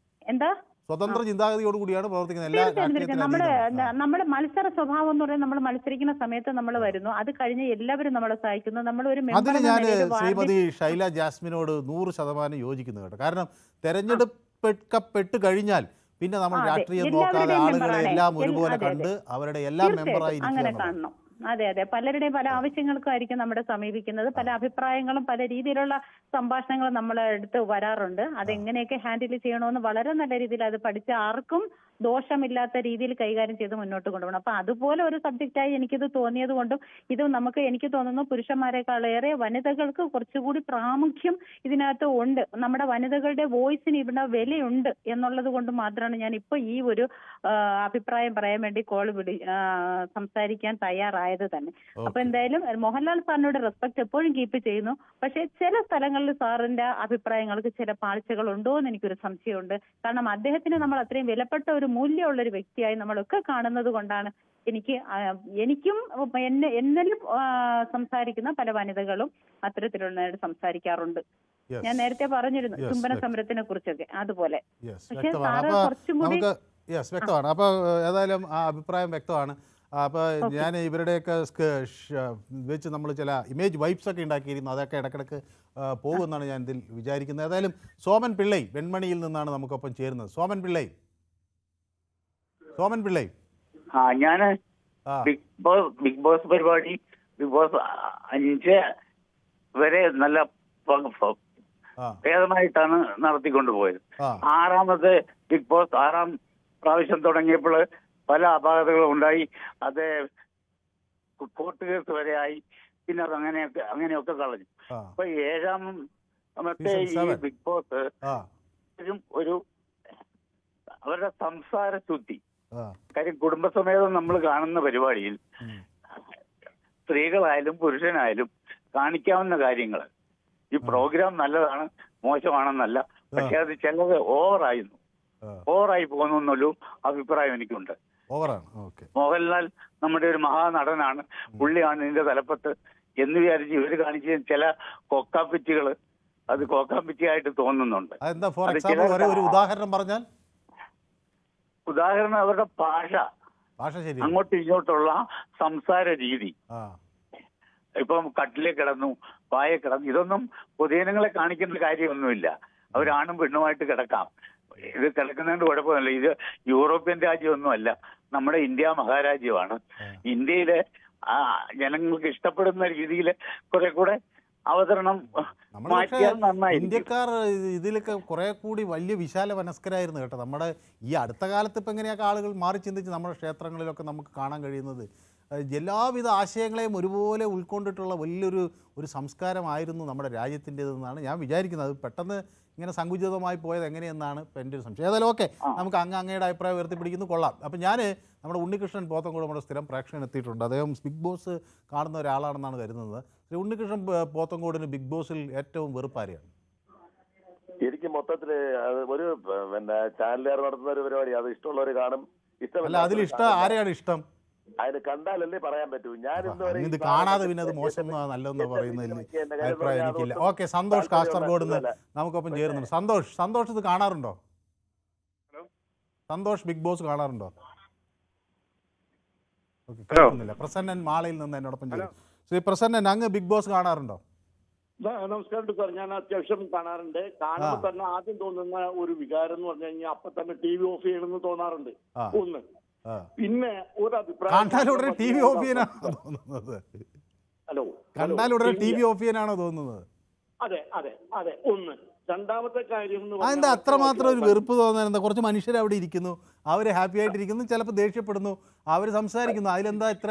എന്താ സ്വതന്ത്ര ചിന്താഗതിയോട് കൂടിയാണ് പ്രവർത്തിക്കുന്നത്. നമ്മുടെ മത്സര സ്വഭാവം എന്ന് പറയുന്നത് നമ്മൾ മത്സരിക്കുന്ന സമയത്ത് നമ്മൾ വരുന്നു, അത് കഴിഞ്ഞ് എല്ലാവരും നമ്മളെ സഹായിക്കുന്നു. നമ്മൾ ഒരു അതിന് ഞാൻ ശ്രീമതി ഷൈല ജാസ്മിനോട് 100% യോജിക്കുന്നു കേട്ടോ. കാരണം തെരഞ്ഞെടുക്കപ്പെട്ട് കഴിഞ്ഞാൽ പിന്നെ നമ്മൾ രാഷ്ട്രീയം നോക്കാതെ ആളുകളെ എല്ലാം ഒരുപോലെ കണ്ട് അവരുടെ എല്ലാം മെമ്പറായി അങ്ങനെ കാണണം. അതെ അതെ, പലരുടെയും പല ആവശ്യങ്ങൾക്കായിരിക്കും നമ്മുടെ സമീപിക്കുന്നത്. പല അഭിപ്രായങ്ങളും പല രീതിയിലുള്ള സംഭാഷണങ്ങളും നമ്മളെ അടുത്ത് വരാറുണ്ട്. അതെങ്ങനെയൊക്കെ ഹാൻഡിൽ ചെയ്യണമെന്ന് വളരെ നല്ല രീതിയിൽ അത് പഠിച്ച ആർക്കും ദോഷമില്ലാത്ത രീതിയിൽ കൈകാര്യം ചെയ്ത് മുന്നോട്ട് കൊണ്ടുപോകണം. അപ്പൊ അതുപോലെ ഒരു സബ്ജക്റ്റായി എനിക്കിത് തോന്നിയത് കൊണ്ടും ഇത് എനിക്ക് തോന്നുന്നു പുരുഷന്മാരെക്കാളേറെ വനിതകൾക്ക് കുറച്ചുകൂടി പ്രാമുഖ്യം ഇതിനകത്ത് ഉണ്ട്. നമ്മുടെ വനിതകളുടെ വോയിസിന് ഇവിടെ വിലയുണ്ട് എന്നുള്ളത് കൊണ്ട് മാത്രമാണ് ഞാൻ ഇപ്പൊ ഈ ഒരു അഭിപ്രായം പറയാൻ വേണ്ടി സംസാരിക്കാൻ തയ്യാറായത് തന്നെ. അപ്പൊ എന്തായാലും മോഹൻലാൽ സാറിനോട് റെസ്പെക്ട് എപ്പോഴും കീപ്പ് ചെയ്യുന്നു. പക്ഷെ ചില സ്ഥലങ്ങളിൽ സാറിന്റെ അഭിപ്രായങ്ങൾക്ക് ചില പാഴ്ചകൾ ഉണ്ടോ എന്ന് എനിക്കൊരു സംശയമുണ്ട്. കാരണം അദ്ദേഹത്തിന് നമ്മൾ അത്രയും വിലപ്പെട്ട ഒരു മൂല്യമുള്ള ഒരു വ്യക്തിയായി നമ്മളൊക്കെ കാണുന്നത് കൊണ്ടാണ് എനിക്കും എന്നിലും സംസാരിക്കുന്ന പല വനിതകളും അത്തരത്തിലുള്ള സംസാരിക്കാറുണ്ട്. ഞാൻ നേരത്തെ പറഞ്ഞിരുന്നു ചുംബന സമരത്തിനെ കുറിച്ചൊക്കെ അതുപോലെ. പക്ഷെ സാറ് കുറച്ചും കൂടി വ്യക്തമാണ്. അപ്പോൾ ഏതായാലും ആ അഭിപ്രായം വ്യക്തമാണ്. അപ്പോൾ ഞാൻ ഇവരുടെയൊക്കെ വെച്ച് നമ്മൾ ചില ഇമേജ് വൈബ്സ് ഒക്കെ ഉണ്ടാക്കിയിരുന്നു, അതൊക്കെ ഇടയ്ക്കിടയ്ക്ക് പോകുമെന്നാണ് ഞാൻ ഇതിൽ വിചാരിക്കുന്നത്. ഏതായാലും സോമൻ പിള്ളൈ വെൺമണിയിൽ നിന്നാണ് നമുക്കൊപ്പം ചേരുന്നത്. സോമൻ പിള്ളൈ ഞാൻ ബിഗ് ബോസ് പരിപാടി ബിഗ് ബോസ് 5 വരെ നല്ല ഭേദമായിട്ടാണ് നടത്തിക്കൊണ്ടുപോയത്. 6ാമത്തെ ബിഗ് ബോസ് 6ാം പ്രാവശ്യം തുടങ്ങിയപ്പോൾ പല അപാകതകളും ഉണ്ടായി. അത് കോർട്ട് കേസ് വരെ ആയി. പിന്നെ അത് അങ്ങനെയൊക്കെ കളഞ്ഞു. അപ്പൊ 7ാമത്തെ ഈ ബിഗ് ബോസ് ഒരു അവരുടെ സംസാര ശുദ്ധി. കാര്യം കുടുംബസമേതം നമ്മൾ കാണുന്ന പരിപാടിയിൽ സ്ത്രീകളായാലും പുരുഷനായാലും കാണിക്കാവുന്ന കാര്യങ്ങൾ ഈ പ്രോഗ്രാം നല്ലതാണ് മോശമാണെന്നല്ല, പക്ഷെ അത് ചിലത് ഓവറായി പോകുന്നു എന്നൊരു അഭിപ്രായം എനിക്കുണ്ട്. മോഹൻലാൽ നമ്മുടെ ഒരു മഹാനടനാണ്, പുള്ളിയാണ് ഇതിന്റെ തലപ്പത്ത് എന്ന് വിചാരിച്ച് ഇവര് കാണിച്ച ചില കൊക്കാപ്പിച്ചികള് അത് കൊക്കാപ്പിച്ചിയായിട്ട് തോന്നുന്നുണ്ട്. ഉദാഹരണം അവരുടെ ഭാഷ, അങ്ങോട്ടും ഇങ്ങോട്ടുള്ള സംസാര രീതി. ഇപ്പം കട്ടിലേ കിടന്നു, പായ കിടന്നു, ഇതൊന്നും പൊതുജനങ്ങളെ കാണിക്കേണ്ട കാര്യമൊന്നുമില്ല. അവരാണും പെണ്ണുമായിട്ട് കിടക്കാം. ഇത് കിടക്കുന്നതിന്റെ കുഴപ്പമില്ല. ഇത് യൂറോപ്യൻ രാജ്യമൊന്നുമല്ല, നമ്മുടെ ഇന്ത്യ മഹാരാജ്യമാണ്. ഇന്ത്യയിലെ ജനങ്ങൾക്ക് ഇഷ്ടപ്പെടുന്ന രീതിയിൽ കുറെ കൂടെ അവതരണം മാറ്റിയാൽ നന്നായി. ഇന്ത്യക്കാർ ഇതിലൊക്കെ കുറെ കൂടി വലിയ വിശാല മനസ്കരായിരുന്നു കേട്ടോ. നമ്മുടെ ഈ അടുത്ത കാലത്ത് ഇപ്പം എങ്ങനെയൊക്കെ ആളുകൾ മാറി ചിന്തിച്ച് നമ്മുടെ ക്ഷേത്രങ്ങളിലൊക്കെ നമുക്ക് കാണാൻ കഴിയുന്നത് എല്ലാവിധ ആശയങ്ങളെയും ഒരുപോലെ ഉൾക്കൊണ്ടിട്ടുള്ള വലിയൊരു സംസ്കാരമായിരുന്നു നമ്മുടെ രാജ്യത്തിൻ്റെതെന്നാണ് ഞാൻ വിചാരിക്കുന്നത്. അത് പെട്ടെന്ന് ഇങ്ങനെ സങ്കുചിതമായി പോയത് എങ്ങനെയെന്നാണ് ഇപ്പം എൻ്റെ ഒരു സംശയം. ഏതായാലും ഓക്കെ, നമുക്ക് അങ്ങയുടെ അഭിപ്രായം ഉയർത്തിപ്പിടിക്കുന്നു, കൊള്ളാം. അപ്പം ഞാൻ നമ്മുടെ ഉണ്ണികൃഷ്ണൻ പോത്തങ്കോട് നമ്മുടെ സ്ഥിരം പ്രേക്ഷകൻ എത്തിയിട്ടുണ്ട്. അദ്ദേഹം ബിഗ് ബോസ് കാണുന്ന ഒരാളാണെന്നാണ് കരുതുന്നത്. ഉണ്ണികൃഷ്ണൻ പോത്തങ്കോടിന് ബിഗ് ബോസിൽ ഏറ്റവും വെറുപ്പാരെയാണ്? എനിക്ക് മൊത്തത്തിൽ ഒരു ചാനലുകാർ നടത്തുന്ന ഒരു പരിപാടി, അത് ഇഷ്ടമുള്ളവർ കാണും, ഇഷ്ടമല്ല അതിൽ ആരെയാണ് ഇഷ്ടം? അതിന് കണ്ടാലല്ലേ പറയാൻ പറ്റൂ. ഞാൻ ഇത് കാണാതെ പിന്നെ അത് മോശം നല്ലതെന്ന് പറയുന്നതിൽ അഭിപ്രായം എനിക്കില്ല. ഓക്കെ, സന്തോഷ് കാസർഗോഡ് നിന്ന് നമുക്കൊപ്പം ചേരുന്നുണ്ട്. സന്തോഷ് ഇത് കാണാറുണ്ടോ? സന്തോഷ് ബിഗ് ബോസ് കാണാറുണ്ടോ? ഓക്കെ, കേൾക്കുന്നില്ല. പ്രസന്നൻ മാളയിൽ നിന്ന് എന്നോടൊപ്പം ചേരും. ശ്രീ പ്രസന്നൻ, അങ്ങ് ബിഗ് ബോസ് കാണാറുണ്ടോ? നമസ്കാരം സാർ, ഞാൻ അത്യാവശ്യം കാണാറുണ്ട്. കാണുമ്പോൾ തന്നെ ആദ്യം തോന്നുന്ന ഒരു വികാരം എന്ന് പറഞ്ഞു കഴിഞ്ഞാൽ അപ്പൊ തന്നെ TV ഓഫ് ചെയ്യണമെന്ന് തോന്നാറുണ്ട്. ഒന്ന്. പിന്നെ ഒരു അഭിപ്രായം, കണ്ടാലുടനെ TV ഓഫ് ചെയ്യാനാണോ തോന്നുന്നത്? കണ്ടാലുടനെ TV ഓഫ് ചെയ്യാനാണോ തോന്നുന്നത്? അതെ അതെ അതെ. ഒന്ന്. രണ്ടാമത്തെ കാര്യം അതെന്താ അത്രമാത്രം ഒരു വെറുപ്പ് തോന്നാൻ? എന്താ, കുറച്ച് മനുഷ്യർ അവിടെ ഇരിക്കുന്നു, അവർ ഹാപ്പി ആയിട്ടിരിക്കുന്നു, ചിലപ്പോൾ ദേഷ്യപ്പെടുന്നു, അവർ സംസാരിക്കുന്നു, അതിലെന്താ ഇത്ര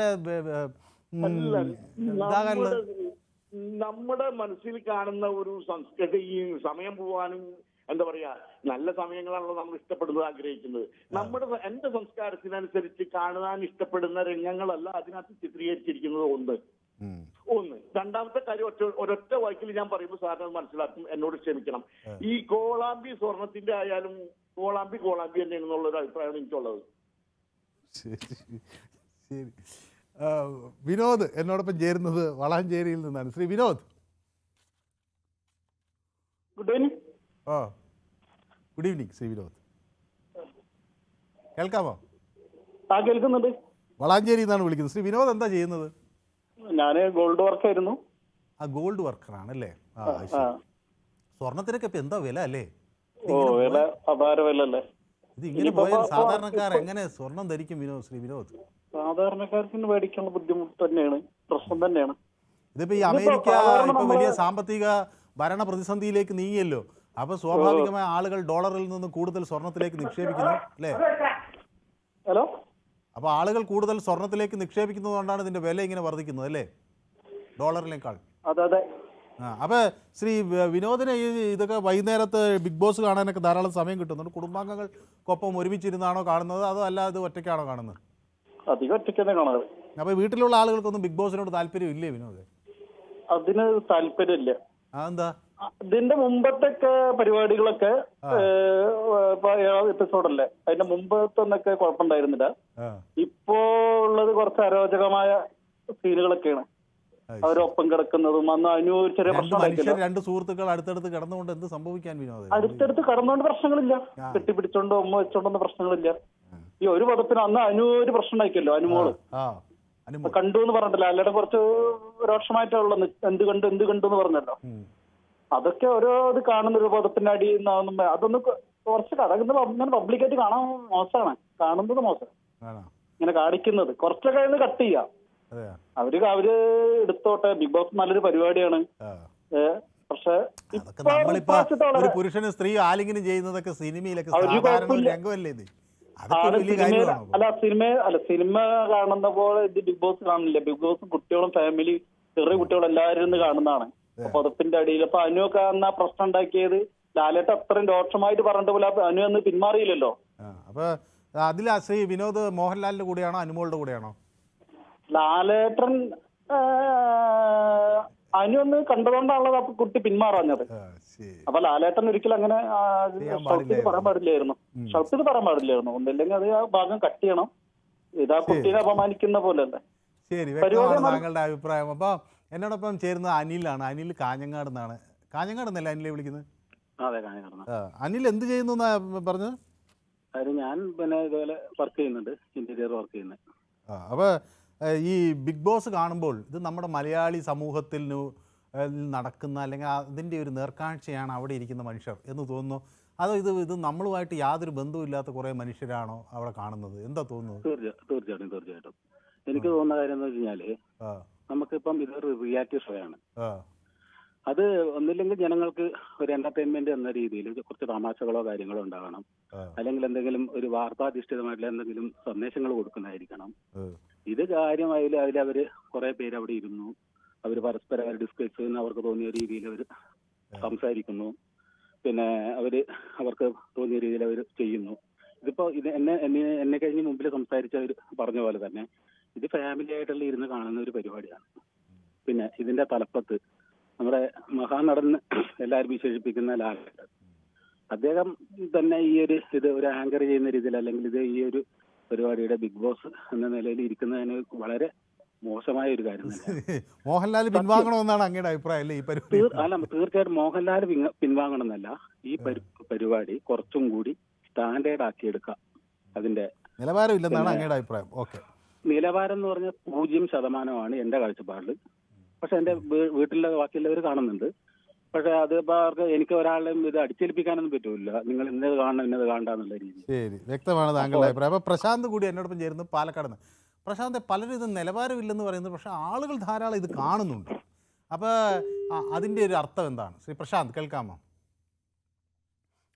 നമ്മുടെ മനസ്സിൽ കാണുന്ന ഒരു സംസ്കൃതി, ഈ സമയം പോവാനും എന്താ പറയാ, നല്ല സമയങ്ങളാണല്ലോ നമ്മൾ ഇഷ്ടപ്പെടുന്നത്, ആഗ്രഹിക്കുന്നത്. എന്റെ സംസ്കാരത്തിനനുസരിച്ച് കാണാൻ ഇഷ്ടപ്പെടുന്ന രംഗങ്ങളല്ല അതിനകത്ത് ചിത്രീകരിച്ചിരിക്കുന്നത്. ഒന്ന്. രണ്ടാമത്തെ കാര്യം ഒരൊറ്റ വാക്കിൽ ഞാൻ പറയുമ്പോൾ സാറിന് അത് മനസ്സിലാക്കും, എന്നോട് ക്ഷമിക്കണം. ഈ കോളാമ്പി സ്വർണത്തിന്റെ ആയാലും കോളാമ്പി തന്നെയാണെന്നുള്ള ഒരു അഭിപ്രായമാണ് എനിക്കുള്ളത്. ശരി. വിനോദ് എന്നോടൊപ്പം ചേരുന്നത് വളാഞ്ചേരിയിൽ നിന്നാണ്. Shri Vinod, good evening. Good evening Shri Vinod, കേൾക്കാമോ? കേൾക്കുന്നുണ്ട്. വളാഞ്ചേരിയിൽ നിന്നാണ് വിളിക്കുന്നത്. ശ്രീ വിനോദ് എന്താ ചെയ്യുന്നത്? ഞാൻ ഗോൾഡ് വർക്കായിരുന്നു. ഗോൾഡ് വർക്കറാണല്ലേ? സ്വർണത്തിനൊക്കെ ഇപ്പൊ എന്താ വില അല്ലേ? വില അപാര വില അല്ലേ? ഇത് ഇങ്ങനെ പോയാൽ സാധാരണക്കാർ എങ്ങനെ സ്വർണം ധരിക്കും ശ്രീ വിനോദ്? സാധാരണക്കാർക്ക് മേടിക്കാനുള്ള ബുദ്ധിമുട്ട് തന്നെയാണ്, പ്രശ്നം തന്നെയാണ്. ഇതിപ്പോ ഈ അമേരിക്ക ഇപ്പൊ വലിയ സാമ്പത്തിക ഭരണ പ്രതിസന്ധിയിലേക്ക് നീങ്ങിയല്ലോ. അപ്പൊ സ്വാഭാവികമായ ആളുകൾ ഡോളറിൽ നിന്ന് കൂടുതൽ സ്വർണത്തിലേക്ക് നിക്ഷേപിക്കുന്നു അല്ലേ? ഹലോ, അപ്പൊ ആളുകൾ കൂടുതൽ സ്വർണത്തിലേക്ക് നിക്ഷേപിക്കുന്നത് കൊണ്ടാണ് ഇതിന്റെ വില ഇങ്ങനെ വർദ്ധിക്കുന്നത് അല്ലേ, ഡോളറിനേക്കാൾ? അതെ. അപ്പൊ ശ്രീ വിനോദിന് ഈ ഇതൊക്കെ വൈകുന്നേരത്ത് ബിഗ് ബോസ് കാണാനൊക്കെ ധാരാളം സമയം കിട്ടുന്നുണ്ട്. കുടുംബാംഗങ്ങൾക്കൊപ്പം ഒരുമിച്ചിരുന്നാണോ കാണുന്നത്, അതോ അല്ലാതെ ഒറ്റയ്ക്കാണോ കാണുന്നത്? അധികം ഒറ്റയ്ക്ക് കാണാറ്. അപ്പൊ വീട്ടിലുള്ള ആളുകൾക്കൊന്നും ബിഗ് ബോസിനോട് താല്പര്യം ഇല്ലേ വിനോദ്? അതിന് താല്പര്യമില്ല. എന്താ? ഇതിന്റെ മുമ്പത്തെ പരിപാടികളൊക്കെ എപ്പിസോഡല്ലേ, അതിന്റെ മുമ്പത്തൊന്നൊക്കെ കുഴപ്പമുണ്ടായിരുന്നില്ല. ഇപ്പോ ഉള്ളത് കുറച്ച് അരോചകമായ സീനുകളൊക്കെയാണ്. അവരൊപ്പം കിടക്കുന്നതും അന്ന് അനു ചെറിയ പ്രശ്നം. രണ്ട് സുഹൃത്തുക്കൾ അടുത്തടുത്ത് കിടന്നുകൊണ്ട് എന്ത് സംഭവിക്കാൻ വിനോദം? അടുത്തടുത്ത് കിടന്നുകൊണ്ട് പ്രശ്നങ്ങളില്ല, കെട്ടിപ്പിടിച്ചോണ്ടോ ഉമ്മ വെച്ചോണ്ടൊന്നും പ്രശ്നങ്ങളില്ല. ഈ ഒരു പദത്തിന് അന്ന് അനു ഒരു പ്രശ്നം ഉണ്ടായിക്കല്ലോ, അനുമോള് കണ്ടു എന്ന് പറഞ്ഞിട്ടില്ല, അല്ലയുടെ കുറച്ച് രോക്ഷമായിട്ടുള്ള എന്ത് കണ്ടു എന്ന് പറഞ്ഞല്ലോ. അതൊക്കെ ഓരോ ഇത് കാണുന്ന ഒരു പദത്തിന്റെ അടി അതൊന്ന് കുറച്ച് അങ്ങനെ പബ്ലിക്കായിട്ട് കാണാൻ മോശമാണ്, കാണുന്നത് മോശം. ഇങ്ങനെ കാണിക്കുന്നത് കുറച്ചൊക്കെ കട്ട് ചെയ്യാം. അവര് എടുത്തോട്ടെ, ബിഗ് ബോസ് നല്ലൊരു പരിപാടിയാണ്. പക്ഷെ ഒരു പുരുഷന് സ്ത്രീ ആലിംഗനം ചെയ്യുന്നതൊക്കെ സിനിമയിലൊക്കെ രംഗമല്ലേ? സിനിമ കാണുന്ന പോലെ ഇത് ബിഗ് ബോസ് കാണില്ല. ബിഗ് ബോസ് കുട്ടികളും ഫാമിലി ചെറിയ കുട്ടികളും എല്ലാവരും ഇന്ന് കാണുന്നതാണ്. പദത്തിന്റെ അടിയിൽ അപ്പൊ അനുവൊക്കെ അന്ന് പ്രശ്നം ഉണ്ടാക്കിയത് ലാലേട്ട അത്രയും രോക്ഷമായിട്ട് പറഞ്ഞിട്ട് പോലെ അനു അന്ന് പിന്മാറിയില്ലല്ലോ. അപ്പൊ അതിൽ ശ്രീ വിനോദ് മോഹൻലാലിന്റെ കൂടെയാണോ അനുമോളുടെ കൂടെയാണോ? ലാലേട്ടൻ അനു ഒന്ന് കണ്ടതുകൊണ്ടാണല്ലോ കുട്ടി പിന്മാറാഞ്ഞത്. അപ്പൊ ലാലേട്ടൻ ഒരിക്കലും അങ്ങനെ ഷൗട്ടിൽ പറയാൻ പാടില്ലായിരുന്നു. ഒന്നില്ലെങ്കിൽ അത് ആ ഭാഗം കട്ട് ചെയ്യണം. ഇതാ കുട്ടീനെ അപമാനിക്കുന്ന പോലെ അല്ലേ. ശരി, താങ്കളുടെ അഭിപ്രായം. അപ്പൊ എന്നോടൊപ്പം ചേരുന്നത് അനിലാണ്. അനിൽ കാഞ്ഞങ്ങാട് നിന്നാണ്. കാഞ്ഞങ്ങാട് എന്നല്ലേ അനിലെ വിളിക്കുന്നത്? അതെ, കാഞ്ഞങ്ങാട്. അനിൽ എന്ത് ചെയ്യുന്നു പറഞ്ഞത്? ഞാൻ പിന്നെ ഇതുപോലെ വർക്ക് ചെയ്യുന്നുണ്ട്, ഇന്റീരിയർ വർക്ക് ചെയ്യുന്നത്. അപ്പൊ ഈ ബിഗ് ബോസ് കാണുമ്പോൾ ഇത് നമ്മുടെ മലയാളി സമൂഹത്തിൽ നടക്കുന്ന അല്ലെങ്കിൽ അതിൻ്റെ ഒരു നേർക്കാഴ്ചയാണ് അവിടെ ഇരിക്കുന്ന മനുഷ്യർ എന്ന് തോന്നുന്നു, അതോ ഇത് നമ്മളുമായിട്ട് യാതൊരു ബന്ധവുമില്ലാത്ത കുറേ മനുഷ്യരാണോ അവിടെ കാണുന്നത്? എന്താ തോന്നുന്നത്? തീർച്ചയായിട്ടും എനിക്ക് തോന്നുന്ന കാര്യം എന്ന് വെച്ച് കഴിഞ്ഞാല്, നമുക്കിപ്പം ഇതൊരു റിയാലിറ്റി ഷോ ആണ്. അത് ഒന്നില്ലെങ്കിൽ ജനങ്ങൾക്ക് ഒരു എന്റർടൈൻമെന്റ് എന്ന രീതിയിൽ കുറച്ച് തമാശകളോ കാര്യങ്ങളോ ഉണ്ടാകണം, അല്ലെങ്കിൽ എന്തെങ്കിലും ഒരു വാർത്താധിഷ്ഠിതമായിട്ടുള്ള എന്തെങ്കിലും സന്ദേശങ്ങൾ കൊടുക്കുന്നതായിരിക്കണം. ഇത് കാര്യമായാലും അതിലവര് കുറെ പേര് അവിടെ ഇരുന്നു, അവർ പരസ്പരം അവർ ഡിസ്കസ് ചെയ്യുന്ന അവർക്ക് തോന്നിയ രീതിയിൽ അവർ സംസാരിക്കുന്നു, പിന്നെ അവർക്ക് തോന്നിയ രീതിയിൽ അവർ ചെയ്യുന്നു. ഇതിപ്പോ ഇത് എന്നെ കഴിഞ്ഞ് മുമ്പിൽ സംസാരിച്ചവർ പറഞ്ഞ പോലെ തന്നെ ഇത് ഫാമിലി ആയിട്ടുള്ള ഇരുന്ന് കാണുന്ന ഒരു പരിപാടിയാണ്. പിന്നെ ഇതിന്റെ തലപ്പത്ത് നമ്മുടെ മഹാനടൻ എല്ലാവരും വിശേഷിപ്പിക്കുന്ന ലാലേട്ടൻ, അദ്ദേഹം തന്നെ ഇത് ഒരു ആങ്കർ ചെയ്യുന്ന രീതിയിൽ അല്ലെങ്കിൽ ഈ ഒരു പരിപാടിയുടെ ബിഗ് ബോസ് എന്ന നിലയിൽ ഇരിക്കുന്നതിന് വളരെ മോശമായ ഒരു കാര്യം തന്നെ. മോഹൻലാൽ പിൻവാങ്ങണമെന്നാണ് അങ്ങയുടെ അഭിപ്രായം അല്ലേ ഈ പരിപാടി? അല്ല, തീർച്ചയായിട്ടും മോഹൻലാൽ പിൻവാങ്ങണമെന്നല്ല, ഈ പരിപാടി കുറച്ചും കൂടി സ്റ്റാൻഡേർഡ് ആക്കിയെടുക്കാം. അതിന്റെ നിലവാരമില്ലെന്നാണ് അങ്ങയുടെ അഭിപ്രായം. ഓക്കെ, നിലവാരം എന്ന് പറഞ്ഞാൽ 0% എന്റെ കാഴ്ചപ്പാടിൽ. പക്ഷെ എന്റെ വീട്ടിലെ ബാക്കിയുള്ളവർ കാണുന്നുണ്ട്. പക്ഷെ അത് അവർക്ക് എനിക്ക് ഒരാളെയും ഇത് അടിച്ചേൽപ്പിക്കാനൊന്നും പറ്റൂല, നിങ്ങൾ ഇന്നത് കാണണം ഇന്നത് കാണണ്ടെന്നുള്ള രീതി. ശരി, വ്യക്തമാണ് താങ്കളുടെ അഭിപ്രായം. അപ്പൊ പ്രശാന്ത് കൂടി എന്നോടൊപ്പം ചേരുന്നു പാലക്കാട് നിന്ന്. പ്രശാന്ത്, പലരും ഇത് നിലവാരമില്ലെന്ന് പറയുന്നത്, പക്ഷെ ആളുകൾ ധാരാളം ഇത് കാണുന്നുണ്ട്. അപ്പൊ അതിന്റെ ഒരു അർത്ഥം എന്താണ്? ശ്രീ പ്രശാന്ത് കേൾക്കാമോ?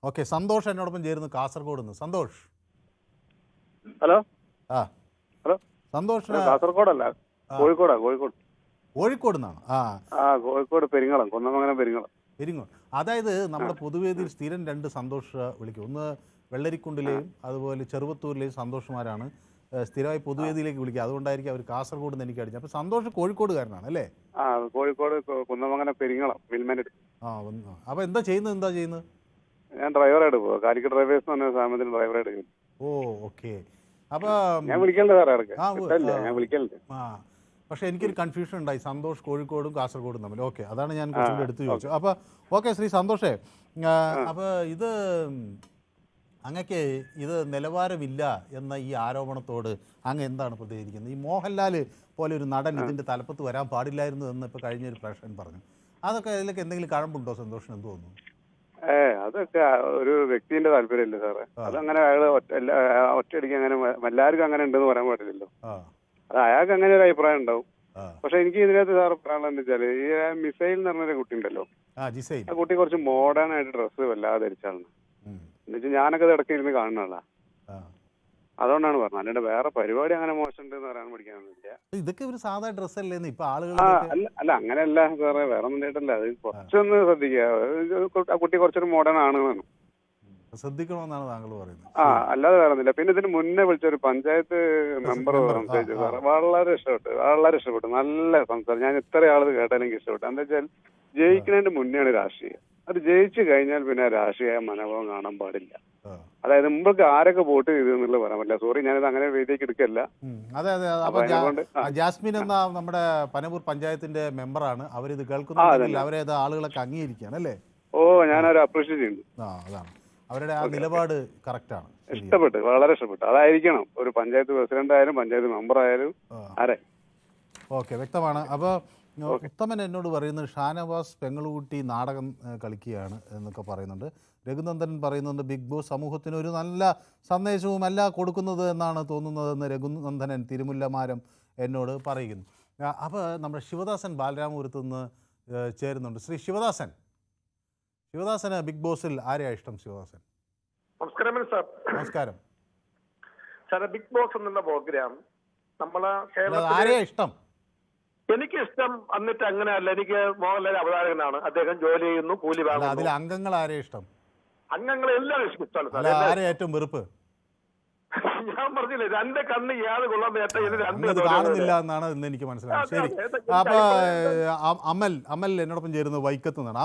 ഓക്കെ, സന്തോഷ് എന്നോടൊപ്പം ചേരുന്നു കാസർഗോഡ് നിന്ന്. സന്തോഷ്. ഹലോ. ഹലോ സന്തോഷ്. കാസർഗോഡല്ല, കോഴിക്കോട് നിന്നാണ്. കോഴിക്കോട് പെരിങ്ങളം, കുന്നമംഗലം പെരിങ്ങളം. അതായത് നമ്മുടെ പൊതുവേദിയിൽ സ്ഥിരം രണ്ട് സന്തോഷ് വിളിക്കും. ഒന്ന് വെള്ളരിക്കുണ്ടിലെയും അതുപോലെ ചെറുവത്തൂരിലെയും സന്തോഷുമാരാണ്. സ്ഥിരമായി പൊതുവേദിയിലേക്ക് വിളിക്കുക, അതുകൊണ്ടായിരിക്കും അവർ കാസർഗോഡ് നിന്ന് എനിക്ക് അടിച്ചത്. അപ്പോൾ സന്തോഷ് കോഴിക്കോടുകാരനാണ് അല്ലേ? ആ, കോഴിക്കോട് കുന്നമംഗലം പെരിങ്ങളം മിൽമേറ്റ്. അപ്പോൾ എന്താ ചെയ്യുന്നത്? ഞാൻ ഡ്രൈവറായിട്ട് പോവാ. കാലിക്കറ്റ് ഡ്രൈവേഴ്സ് എന്ന് പറഞ്ഞ സ്ഥാപനത്തിൽ ഡ്രൈവറായിട്ട് ചെയ്യുന്നു. ഓ, ഓക്കെ. അപ്പോൾ ഞാൻ വിളിക്കലുണ്ട് സാറേ, ഞാൻ വിളിക്കലുണ്ട്. പക്ഷേ എനിക്കൊരു കൺഫ്യൂഷൻ ഉണ്ടായി, സന്തോഷ് കോഴിക്കോടും കാസർഗോഡും തമ്മിൽ. ഓക്കെ, അതാണ് ഞാൻ കുറച്ചുകൂടി എടുത്തു ചോദിച്ചു. അപ്പോൾ ഓക്കെ ശ്രീ സന്തോഷേ, അപ്പോൾ ഇത് അങ്ങക്ക് ഇത് നിലവാരമില്ല എന്ന ഈ ആരോപണത്തോട് അങ്ങ് എന്താണ് പ്രതികരിക്കുന്നത്? ഈ മോഹൻലാൽ പോലെ ഒരു നടൻ ഇതിൻ്റെ തലപ്പത്ത് വരാൻ പാടില്ലായിരുന്നു എന്ന് ഇപ്പോൾ കഴിഞ്ഞൊരു പ്രേക്ഷകൻ പറഞ്ഞു. അതൊക്കെ അതിലൊക്കെ എന്തെങ്കിലും കഴമ്പുണ്ടോ സന്തോഷിന് എന്ത് തോന്നുന്നു? അതൊക്കെ ഒരു വ്യക്തിന്റെ താല്പര്യമല്ലേ സാറേ. അതങ്ങനെ അയാള് ഒറ്റയടിക്ക് അങ്ങനെ എല്ലാവർക്കും അങ്ങനെ ഉണ്ടെന്ന് പറയാൻ പാടില്ലല്ലോ. അത് അയാൾക്ക് അങ്ങനെ ഒരു അഭിപ്രായം ഉണ്ടാവും. പക്ഷെ എനിക്ക് ഇതിനകത്ത് സാറ് പറയാനുള്ളത് എന്താ വെച്ചാല്, ഈ മിസൈൽ എന്ന് പറഞ്ഞൊരു കുട്ടി ഉണ്ടല്ലോ, ആ കുട്ടി കുറച്ച് മോഡേൺ ആയിട്ട് ഡ്രസ്സ് വല്ലാതെ ധരിച്ചാണ്. എന്നുവെച്ചാൽ ഞാനൊക്കെ ഇത് ഇടയ്ക്ക് ഇരുന്ന് കാണുന്നതാ, അതുകൊണ്ടാണ് പറഞ്ഞത്. അല്ലാണ്ട് വേറെ പരിപാടി അങ്ങനെ മോശമുണ്ടെന്ന് പറയാൻ പഠിക്കാനൊന്നുമില്ല. ഇതൊക്കെ ഒരു സാധാ ഡ്രസ് അല്ലേ ഇപ്പൊ ആളുകൾ? അല്ല അങ്ങനെയല്ല സാറേ, വേറെ ഒന്നും കേട്ടല്ല. അത് കുറച്ചൊന്ന് ശ്രദ്ധിക്കുക, ആ കുട്ടി കുറച്ചൊരു മോഡേൺ ആണെന്നാണ് ശ്രദ്ധിക്കണമെന്നാണ് താങ്കൾ പറയുന്നത്. അല്ലാതെ വേറെ ഒന്നുമില്ല. പിന്നെ ഇതിന് മുന്നേ വിളിച്ചൊരു പഞ്ചായത്ത് മെമ്പർ സംസാരിച്ചു സാറേ, വളരെ ഇഷ്ടപ്പെട്ടു. നല്ല സംസാരം. ഞാൻ ഇത്ര ആളത് കേട്ടാൽ എനിക്ക് ഇഷ്ടപ്പെട്ടു. എന്താ വെച്ചാൽ ജയിക്കുന്നതിന്റെ മുന്നെയാണ് രാഷ്ട്രീയം. അത് ജയിച്ചു കഴിഞ്ഞാൽ പിന്നെ രാഷ്ട്രീയ മനോഭാവം കാണാൻ പാടില്ല. അതായത് മുമ്പൊക്കെ ആരൊക്കെ വോട്ട് ചെയ്തു എന്നുള്ളത് പറയാൻ പറ്റില്ല. സോറി, ഞാനിത് അങ്ങനെ വേദിയേക്ക് എടുക്കല്ല. അതെ. അപ്പൊ ജാസ്മിൻ എന്ന നമ്മുടെ പനമ്പൂർ പഞ്ചായത്തിന്റെ മെമ്പറാണ്. അവരിത് കേൾക്കുന്നുണ്ടെങ്കിൽ അവരെ ആളുകളൊക്കെ അംഗീകരിക്കുകയാണ് അല്ലേ? ഓ, ഞാനവരെ അപ്രീഷിയേറ്റ് ചെയ്യുന്നു. അതാണ് അവരുടെ ആ നിലപാട് കറക്റ്റാണ്. ഇഷ്ടപ്പെട്ടു, വളരെ ഇഷ്ടപ്പെട്ടു. അതായിരിക്കണം ഒരു പഞ്ചായത്ത് പ്രസിഡന്റ് ആയാലും പഞ്ചായത്ത് മെമ്പർ ആയാലും ആരെ. ഓക്കെ, വ്യക്തമാണ്. അപ്പോൾ ഉത്തമൻ എന്നോട് പറയുന്നത് ഷാനവാസ് പെങ്ങളുകുട്ടി നാടകം കളിക്കുകയാണ് എന്നൊക്കെ പറയുന്നുണ്ട്. രഘുനന്ദൻ പറയുന്നുണ്ട് ബിഗ് ബോസ് സമൂഹത്തിന് ഒരു നല്ല സന്ദേശവും അല്ല കൊടുക്കുന്നത് എന്നാണ് തോന്നുന്നതെന്ന് രഘുനന്ദനൻ തിരുമുല്ലമാരം എന്നോട് പറയുന്നു. അപ്പോൾ നമ്മുടെ ശിവദാസൻ ബാലരാമപുരത്ത് നിന്ന് ചേരുന്നുണ്ട്. ശ്രീ ശിവദാസന് ബിഗ് ബോസിൽ ആരെയാ ഇഷ്ടം? ശിവദാസൻ നമസ്കാരം സാർ. നമസ്കാരം സാർ. ബിഗ് ബോസ് എന്നുള്ള പ്രോഗ്രാം നമ്മളെ ആരെയാ ഇഷ്ടം? എനിക്ക് ഇഷ്ടം എന്നിട്ട് അങ്ങനെയല്ല. എനിക്ക് മോഹൻലാൽ അവതാരകനാണ്. അദ്ദേഹം ജോലി ചെയ്യുന്നു, കൂലി വാങ്ങുന്നു. അതിൽ അംഗങ്ങൾ ആരെയാ ഇഷ്ടം? അംഗങ്ങളെ എല്ലാം ഇഷ്ടമാണ് സാർ. ആരെയാ ഏറ്റവും വെറുപ്പ്? ഞാൻ പറഞ്ഞില്ലേ, രണ്ട് കണ്ണ് ഇയാൾ കൊള്ളാൻ കാണുന്നില്ല എന്നാണ് ഇന്ന് എനിക്ക് മനസ്സിലായത്. ശരി, അപ്പൊ അമൽ എന്നോടൊപ്പം ചേരുന്നു വൈക്കത്ത് നിന്നാണ്.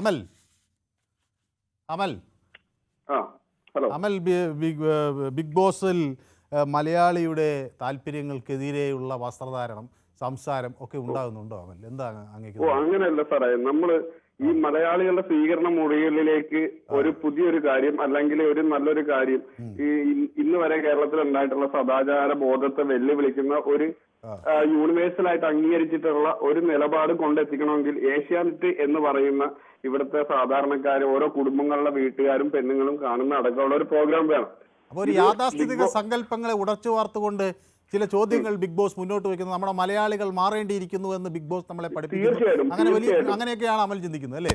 അമൽ ബിഗ് ബോസിൽ മലയാളിയുടെ താല്പര്യങ്ങൾക്കെതിരെയുള്ള വസ്ത്രധാരണം, സംസാരം ഒക്കെ ഉണ്ടാകുന്നുണ്ടോ അമൽ? എന്താ അങ്ങേക്ക്? അങ്ങനെയല്ല സാറേ, നമ്മള് ഈ മലയാളികളുടെ സ്വീകരണ മുറികളിലേക്ക് ഒരു പുതിയൊരു കാര്യം അല്ലെങ്കിൽ ഒരു നല്ലൊരു കാര്യം ഈ ഇന്ന് വരെ കേരളത്തിൽ ഉണ്ടായിട്ടുള്ള സദാചാര ബോധത്തെ വെല്ലുവിളിക്കുന്ന ഒരു യൂണിവേഴ്സൽ ആയിട്ട് അംഗീകരിച്ചിട്ടുള്ള ഒരു നിലപാട് കൊണ്ടെത്തിക്കണമെങ്കിൽ ഏഷ്യാനെറ്റ് എന്ന് പറയുന്ന ഇവിടുത്തെ സാധാരണക്കാര് ഓരോ കുടുംബങ്ങളുടെ വീട്ടുകാരും പെണ്ണുങ്ങളും കാണുന്ന അടക്കമുള്ള ഒരു പ്രോഗ്രാം വേണം. അപ്പോൾ ഒരു യാഥാസ്ഥിതിക സങ്കല്പങ്ങളെ ഉടച്ചു വാർത്തുകൊണ്ട് ചില ചോദ്യങ്ങൾ ബിഗ് ബോസ് മുന്നോട്ട് വയ്ക്കുന്നത് നമ്മുടെ മലയാളികൾ മാറേണ്ടിയിരിക്കുന്നു എന്ന് ബിഗ് ബോസ് നമ്മളെ പഠിപ്പിക്കുന്നു. അങ്ങനെയൊക്കെയാണ് അമൽ ചിന്തിക്കുന്നത് അല്ലേ?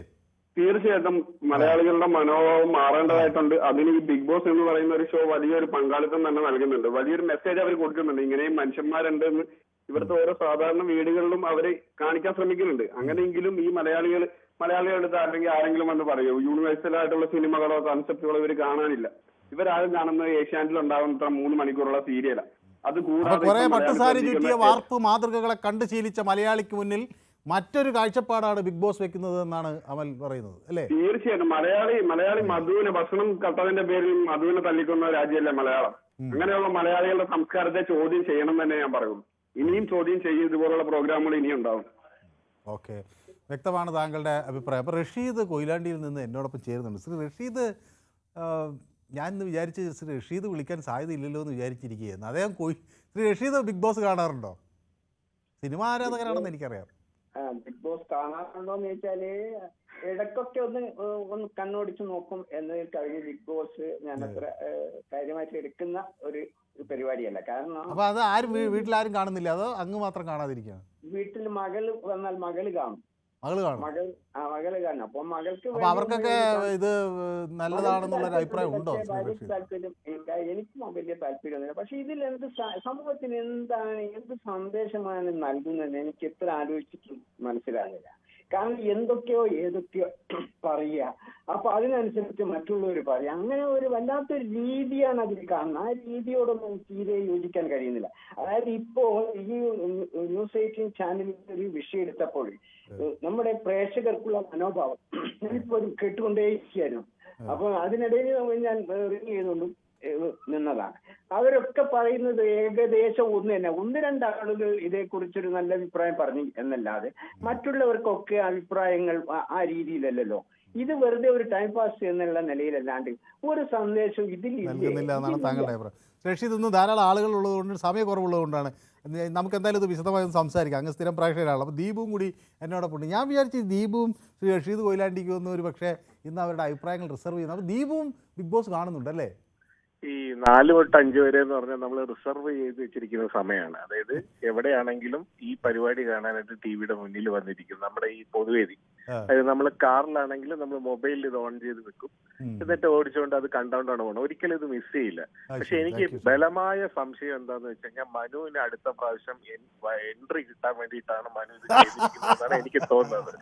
തീർച്ചയായിട്ടും മലയാളികളുടെ മനോഭാവം മാറേണ്ടതായിട്ടുണ്ട്. അതിന് ഈ ബിഗ് ബോസ് എന്ന് പറയുന്ന ഒരു ഷോ വലിയൊരു പങ്കാളിത്തം തന്നെ നൽകുന്നുണ്ട്. വലിയൊരു മെസ്സേജ് അവർ കൊടുക്കുന്നുണ്ട്. ഇങ്ങനെയും മനുഷ്യന്മാരുണ്ടെന്ന് ഇവിടുത്തെ ഓരോ സാധാരണ വീടുകളിലും അവര് കാണിക്കാൻ ശ്രമിക്കുന്നുണ്ട്. അങ്ങനെയെങ്കിലും ഈ മലയാളികളുടെ അല്ലെങ്കിൽ ആരെങ്കിലും എന്ന് പറയൂ, യൂണിവേഴ്സൽ ആയിട്ടുള്ള സിനിമകളോ കോൺസെപ്റ്റുകളോ ഇവർ കാണാനില്ല. ഇവരാരും കാണുന്നത് ഏഷ്യാനെറ്റിൽ ഉണ്ടാകുന്ന 3 മണിക്കൂറുള്ള സീരിയലാണ്. അത് കുറെ പട്ടുസാരി ചുറ്റിയ വാർപ്പ് മാതൃകകളെ കണ്ടു ശീലിച്ച മലയാളിക്ക് മുന്നിൽ മറ്റൊരു കാഴ്ചപ്പാടാണ് ബിഗ് ബോസ് വെക്കുന്നത് എന്നാണ് അമൽ പറയുന്നത് അല്ലേ? തീർച്ചയായിട്ടും മലയാളി മധുവിനെ ഭക്ഷണം കട്ടതിന്റെ പേരിൽ മധുവിനെ തല്ലിക്കുന്ന രാജ്യമല്ലേ മലയാളം. അങ്ങനെയുള്ള മലയാളികളുടെ സംസ്കാരത്തെ ചോദ്യം ചെയ്യണം തന്നെ ഞാൻ പറയുന്നു. ഇനിയും ചോദ്യം ചെയ്യും, ഇതുപോലുള്ള പ്രോഗ്രാമുകൾ ഇനിയും ഉണ്ടാവും. ഓക്കെ, വ്യക്തമാണ് താങ്കളുടെ അഭിപ്രായം. അപ്പോൾ റഷീദ് കൊയിലാണ്ടിയിൽ നിന്ന് എന്നോടൊപ്പം ചേരുന്നുണ്ട്. ശ്രീ റഷീദ്, ഞാൻ ഇന്ന് വിചാരിച്ച് ശ്രീ റഷീദ് വിളിക്കാൻ സാധ്യതയില്ലല്ലോ എന്ന് വിചാരിച്ചിരിക്കുകയായിരുന്നു. അദ്ദേഹം ശ്രീ റഷീദ് ബിഗ് ബോസ് കാണാറുണ്ടോ? സിനിമ ആരാധകരാണെന്ന് എനിക്കറിയാം. ബിഗ് ബോസ് കാണാറുണ്ടോന്ന് ചോദിച്ചാല് ഇടയ്ക്കൊക്കെ ഒന്ന് കണ്ണോടിച്ച് നോക്കും. എന്ന് കഴിഞ്ഞ് ബിഗ് ബോസ് ഞാൻ അത്ര കാര്യമായിട്ട് എടുക്കുന്ന ഒരു പരിപാടിയല്ല. കാരണം അപ്പൊ അത് ആരും വീട്ടിലാരും കാണുന്നില്ല, അതോ അങ്ങ് മാത്രം കാണാതിരിക്കുകയാണ്? വീട്ടിൽ മകള് വന്നാൽ മകള് കാണും. മകള് കാണും. അപ്പൊ മകൾക്ക് അവർക്കൊക്കെ ഇത് നല്ലതാണെന്നുള്ള അഭിപ്രായം ഉണ്ടോ? താല്പര്യം എനിക്കും വലിയ താല്പര്യമൊന്നുമില്ല. പക്ഷെ ഇതിൽ സമൂഹത്തിന് എന്ത് സന്ദേശമാണ് നൽകുന്നത് എനിക്ക് എത്ര ആലോചിച്ചിട്ടും മനസ്സിലാകുന്നില്ല. കാരണം എന്തൊക്കെയോ ഏതൊക്കെയോ പറയുക, അപ്പൊ അതിനനുസരിച്ച് മറ്റുള്ളവർ പറയുക. അങ്ങനെ ഒരു വല്ലാത്തൊരു രീതിയാണ് അതിൽ കാണുന്നത്. ആ രീതിയോടൊന്നും തീരെ യോജിക്കാൻ കഴിയുന്നില്ല. അതായത് ഇപ്പോ ഈ ന്യൂസ് 18 ചാനലിൽ ഒരു വിഷയം എടുത്തപ്പോൾ നമ്മുടെ പ്രേക്ഷകർക്കുള്ള മനോഭാവം ഞാനിപ്പോ കേട്ടുകൊണ്ടേയിരിക്കുകയായിരുന്നു. അപ്പൊ അതിനിടയിൽ ഞാൻ റിങ് ചെയ്തുകൊണ്ടും നിന്നതാണ്. അവരൊക്കെ പറയുന്നത് ഏകദേശം ഒന്ന് തന്നെ, 1-2 ആളുകൾ ഇതേക്കുറിച്ചൊരു നല്ല അഭിപ്രായം പറഞ്ഞു എന്നല്ലാതെ മറ്റുള്ളവർക്കൊക്കെ അഭിപ്രായങ്ങൾ ആ രീതിയിലല്ലല്ലോ. ഇത് വെറുതെ ഒരു ടൈം പാസ് എന്നുള്ള നിലയിലല്ലാണ്ട് ഒരു സന്ദേശം ഇതിൽ നൽകുന്നില്ല എന്നാണ് താങ്കളുടെ അഭിപ്രായം. റഷീദ്, ഇന്ന് ധാരാളം ആളുകൾ ഉള്ളതുകൊണ്ട് സമയക്കുറവുള്ളതുകൊണ്ടാണ് നമുക്ക് എന്തായാലും ഇത് വിശദമായി സംസാരിക്കാം. അങ്ങ് സ്ഥിരം പ്രേക്ഷകരാണ്. അപ്പോൾ ദീപും കൂടി എന്നോടൊപ്പം ഉണ്ട്. ഞാൻ വിചാരിച്ചു ദീപുവും ശ്രീ റഷീദ് കൊയിലാണ്ടിക്കും ഒന്നും ഒരു പക്ഷേ ഇന്ന് അവരുടെ അഭിപ്രായങ്ങൾ റിസർവ് ചെയ്യുന്നത്. അപ്പോൾ ദീപുവും ബിഗ് ബോസ് കാണുന്നുണ്ടല്ലേ? ഈ 4 തൊട്ട് 5 വരെ എന്ന് പറഞ്ഞാൽ നമ്മൾ റിസർവ് ചെയ്ത് വെച്ചിരിക്കുന്ന സമയമാണ്. അതായത് എവിടെയാണെങ്കിലും ഈ പരിപാടി കാണാനായിട്ട് ടിവിയുടെ മുന്നിൽ വന്നിരിക്കും. നമ്മുടെ ഈ പൊതുവേദി, അതായത് നമ്മൾ കാറിലാണെങ്കിലും നമ്മൾ മൊബൈലിൽ ഇത് ഓൺ ചെയ്ത് വെക്കും, എന്നിട്ട് ഓടിച്ചുകൊണ്ട് അത് കണ്ടോണ്ടാണ് പോകണം. ഒരിക്കലും ഇത് മിസ് ചെയ്യില്ല. പക്ഷെ എനിക്ക് ബലമായ സംശയം എന്താന്ന് വെച്ച് കഴിഞ്ഞാൽ മനുവിന് അടുത്ത പ്രാവശ്യം എൻട്രി കിട്ടാൻ വേണ്ടിയിട്ടാണ് മനു ഇത് ചെയ്തിരിക്കുന്നതെന്നാണ് എനിക്ക് തോന്നുന്നത്.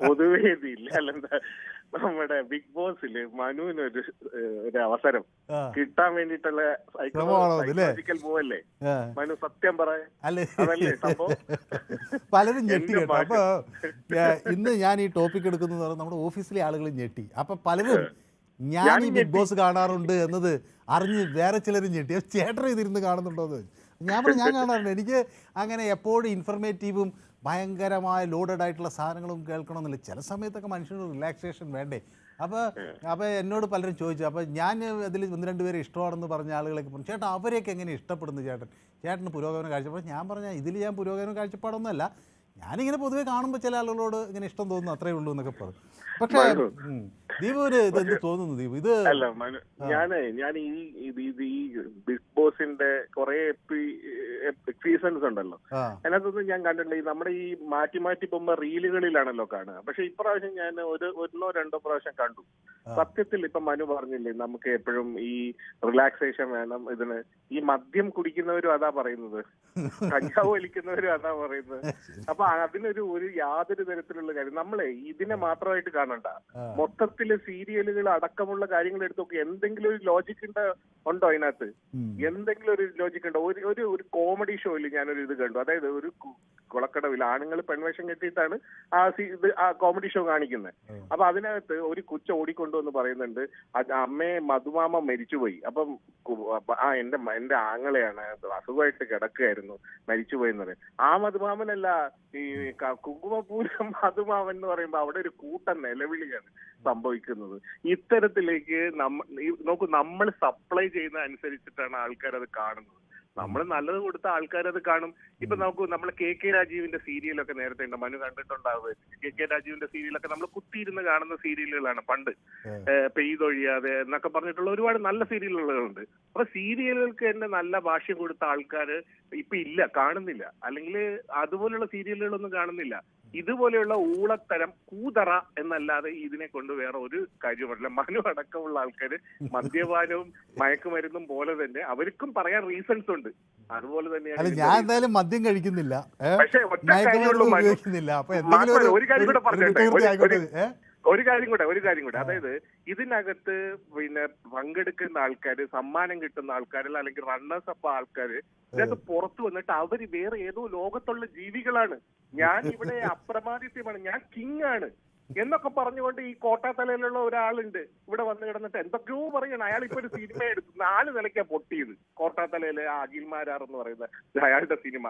പൊതുവേദിയിൽ അല്ലെന്താ നമ്മുടെ ബിഗ് ബോസില് മനുവിനൊരു അവസരം കിട്ടാൻ വേണ്ടിയിട്ടുള്ള സൈക്കോളജിക്കൽ മൂവല്ലേ മനു? സത്യം പറയാൻ അതല്ലേ സംഭവം? പലരും ഞെട്ടി കേട്ടോ. അപ്പൊ ഇന്ന് ഞാൻ ഈ ടോപ്പിക് എടുക്കുന്നത് നമ്മുടെ ഓഫീസിലെ ആളുകൾ ഞെട്ടി. അപ്പൊ പലരും ഞാൻ ഈ ബിഗ് ബോസ് കാണാറുണ്ട് എന്നത് അറിഞ്ഞ് വേറെ ചിലരും ഞെട്ടി. ചേട്ടൻ ഇതിരുന്ന് കാണുന്നുണ്ടോന്ന് ഞാൻ കാണാറുണ്ട്. എനിക്ക് അങ്ങനെ എപ്പോഴും ഇൻഫർമേറ്റീവും ഭയങ്കരമായ ലോഡഡ് ആയിട്ടുള്ള സാധനങ്ങളും കേൾക്കണമെന്നില്ല. ചില സമയത്തൊക്കെ മനുഷ്യന് റിലാക്സേഷൻ വേണ്ടേ? അപ്പോൾ എന്നോട് പലരും ചോദിച്ചു. അപ്പോൾ ഞാൻ അതിൽ 1-2 പേരെ ഇഷ്ടമാണെന്ന് പറഞ്ഞ ആളുകളൊക്കെ പറഞ്ഞു, ചേട്ടാ അവരെയൊക്കെ എങ്ങനെ ഇഷ്ടപ്പെടുന്നു ചേട്ടന് പുരോഗമന കാഴ്ചപ്പാട്? ഞാൻ പറഞ്ഞാൽ ഇതിൽ ഞാൻ പുരോഗമന കാഴ്ചപ്പാടൊന്നുമല്ല, ഞാനിങ്ങനെ പൊതുവെ കാണുമ്പോൾ ചില ആളുകളോട് ഇങ്ങനെ ഇഷ്ടം തോന്നുന്നു, അത്രേ ഉള്ളൂ എന്നൊക്കെ പറഞ്ഞു. പക്ഷേ ദീപ് ഇതെന്ത് തോന്നുന്നു ദീപ്? ഇത് അല്ല ഞാൻ ഈ ബിഗ് ബോസിന്റെ കുറെ സീസൺസ് ഉണ്ടല്ലോ, അതിനകത്തൊന്നും ഞാൻ കണ്ടിട്ടില്ല. ഈ നമ്മുടെ ഈ മാറ്റി പോകുമ്പോ റീലുകളിലാണല്ലോ കാണുക. പക്ഷെ ഇപ്രാവശ്യം ഞാൻ 1-2 പ്രാവശ്യം കണ്ടു. സത്യത്തിൽ ഇപ്പൊ മനു പറഞ്ഞില്ലേ, നമുക്ക് എപ്പോഴും ഈ റിലാക്സേഷൻ വേണം. ഇതിന് ഈ മദ്യം കുടിക്കുന്നവരും അതാ പറയുന്നത്, കഞ്ചാവ് വലിക്കുന്നവരും അതാ പറയുന്നത്. അപ്പൊ അതിനൊരു യാതൊരു തരത്തിലുള്ള കാര്യം നമ്മളെ ഇതിനെ മാത്രമായിട്ട് കാണണ്ട, മൊത്തത്തില് സീരിയലുകൾ അടക്കമുള്ള കാര്യങ്ങൾ എടുത്ത് നോക്കി. എന്തെങ്കിലും ഒരു ലോജിക് ഉണ്ടോ അതിനകത്ത്? എന്തെങ്കിലും ഒരു ലോജിക് ഉണ്ടോ? ഒരു കോമഡി ഷോയിൽ ഞാനൊരു ഇത് കണ്ടു. അതായത് ഒരു കുളക്കടവിൽ ആണുങ്ങൾ പെൺവേഷം കെട്ടിയിട്ടാണ് ആ കോമഡി ഷോ കാണിക്കുന്നത്. അപ്പൊ അതിനകത്ത് ഒരു കൊച്ച ഓടിക്കൊണ്ടുവന്ന് പറയുന്നുണ്ട്, അമ്മയെ മധുമാമ മരിച്ചുപോയി. അപ്പം എന്റെ ആങ്ങളെയാണ്, അസുഖമായിട്ട് കിടക്കുകയായിരുന്നു, മരിച്ചുപോയെന്ന് പറയും. ആ മധുമാമനല്ല, ഈ കുങ്കുമപൂരം മധുമാമൻ എന്ന് പറയുമ്പോ അവിടെ ഒരു കൂട്ടം നിലവിളിയാണ് സംഭവിക്കുന്നത്. ഇത്തരത്തിലേക്ക് നോക്കൂ, നമ്മൾ സപ്ലൈ ചെയ്യുന്ന അനുസരിച്ചിട്ടാണ് ആൾക്കാർ അത് കാണുന്നത്. നമ്മൾ നല്ലത് കൊടുത്ത ആൾക്കാരത് കാണും. ഇപ്പൊ നോക്കൂ, നമ്മള് KK രാജീവിന്റെ സീരിയലൊക്കെ നേരത്തെ ഉണ്ട്, മനു കണ്ടിട്ടുണ്ടാവുമായിരിക്കും. KK രാജീവിന്റെ സീരിയലൊക്കെ നമ്മൾ കുത്തിയിരുന്ന് കാണുന്ന സീരിയലുകളാണ് പണ്ട്. പെയ്തൊഴിയാതെ എന്നൊക്കെ പറഞ്ഞിട്ടുള്ള ഒരുപാട് നല്ല സീരിയലുകളുണ്ട്. അപ്പൊ സീരിയലുകൾക്ക് തന്നെ നല്ല ഭാഷ്യം കൊടുത്ത ആൾക്കാര് ഇപ്പൊ ഇല്ല, കാണുന്നില്ല. അല്ലെങ്കിൽ അതുപോലെയുള്ള സീരിയലുകളൊന്നും കാണുന്നില്ല. ഇതുപോലെയുള്ള ഊളത്തരം കൂതറ എന്നല്ലാതെ ഇതിനെ കൊണ്ട് വേറെ ഒരു കാര്യമല്ല. മനു അടക്കമുള്ള ആൾക്കാര് മദ്യപാനവും മയക്കുമരുന്നും പോലെ തന്നെ അവർക്കും പറയാൻ റീസൺസ് ഉണ്ട്. അതുപോലെ തന്നെയാണ്. ഞാൻ എന്തായാലും മദ്യം കഴിക്കുന്നില്ല, പക്ഷെ ഉപയോഗിക്കുന്നില്ല. ഒരു കാര്യം കൂടെ അതായത് ഇതിനകത്ത് പിന്നെ പങ്കെടുക്കുന്ന ആൾക്കാര്, സമ്മാനം കിട്ടുന്ന ആൾക്കാരല്ല, അല്ലെങ്കിൽ റണ്ണേഴ്സ് അപ്പ് ആൾക്കാര് ഇതിനകത്ത് പുറത്തു വന്നിട്ട് അവര് വേറെ ഏതോ ലോകത്തുള്ള ജീവികളാണ്. ഞാൻ ഇവിടെ അപ്രമാദിത്യമാണ്, ഞാൻ കിങ് ആണ് എന്നൊക്കെ പറഞ്ഞുകൊണ്ട് ഈ കോട്ടാത്തലയിലുള്ള ഒരാളുണ്ട് ഇവിടെ വന്ന് കിടന്നിട്ട് എന്തൊക്കെയോ പറയണം. അയാൾ ഇപ്പൊ ഒരു സിനിമ എടുത്തു, 4 നിലയ്ക്കാ പൊട്ടിയത്. കോട്ടാത്തലയിലെ അഖിൽമാരാർ എന്ന് പറയുന്ന അയാളുടെ സിനിമ.